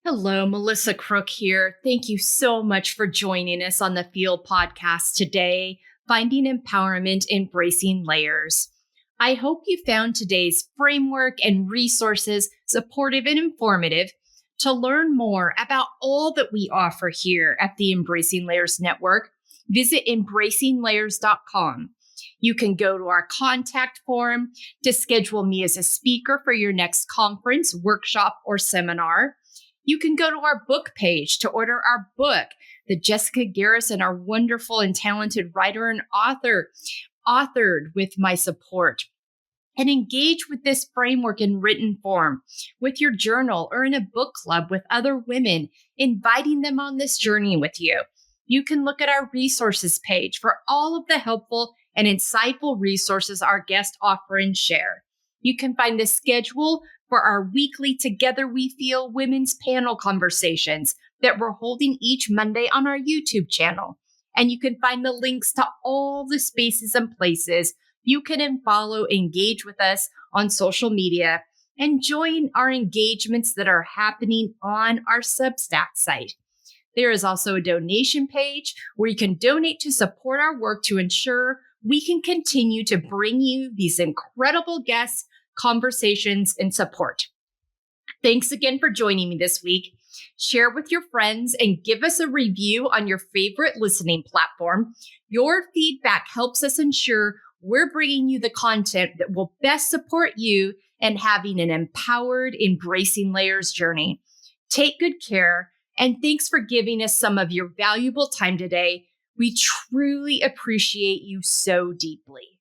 Hello, Melissa Crook here. Thank you so much for joining us on the Field podcast today, Finding Empowerment, Embracing Layers. I hope you found today's framework and resources supportive and informative. To learn more about all that we offer here at the Embracing Layers Network, visit embracinglayers.com. You can go to our contact form to schedule me as a speaker for your next conference, workshop, or seminar. You can go to our book page to order our book that Jessica Garrison, our wonderful and talented writer and author, authored with my support. And engage with this framework in written form with your journal or in a book club with other women, inviting them on this journey with you. You can look at our resources page for all of the helpful and insightful resources our guests offer and share. You can find the schedule for our weekly Together We Feel women's panel conversations that we're holding each Monday on our YouTube channel. And you can find the links to all the spaces and places you can follow, engage with us on social media, and join our engagements that are happening on our Substack site. There is also a donation page where you can donate to support our work to ensure we can continue to bring you these incredible guests, conversations, and support. Thanks again for joining me this week. Share with your friends and give us a review on your favorite listening platform. Your feedback helps us ensure we're bringing you the content that will best support you and having an empowered, embracing layers journey. Take good care, and thanks for giving us some of your valuable time today. We truly appreciate you so deeply.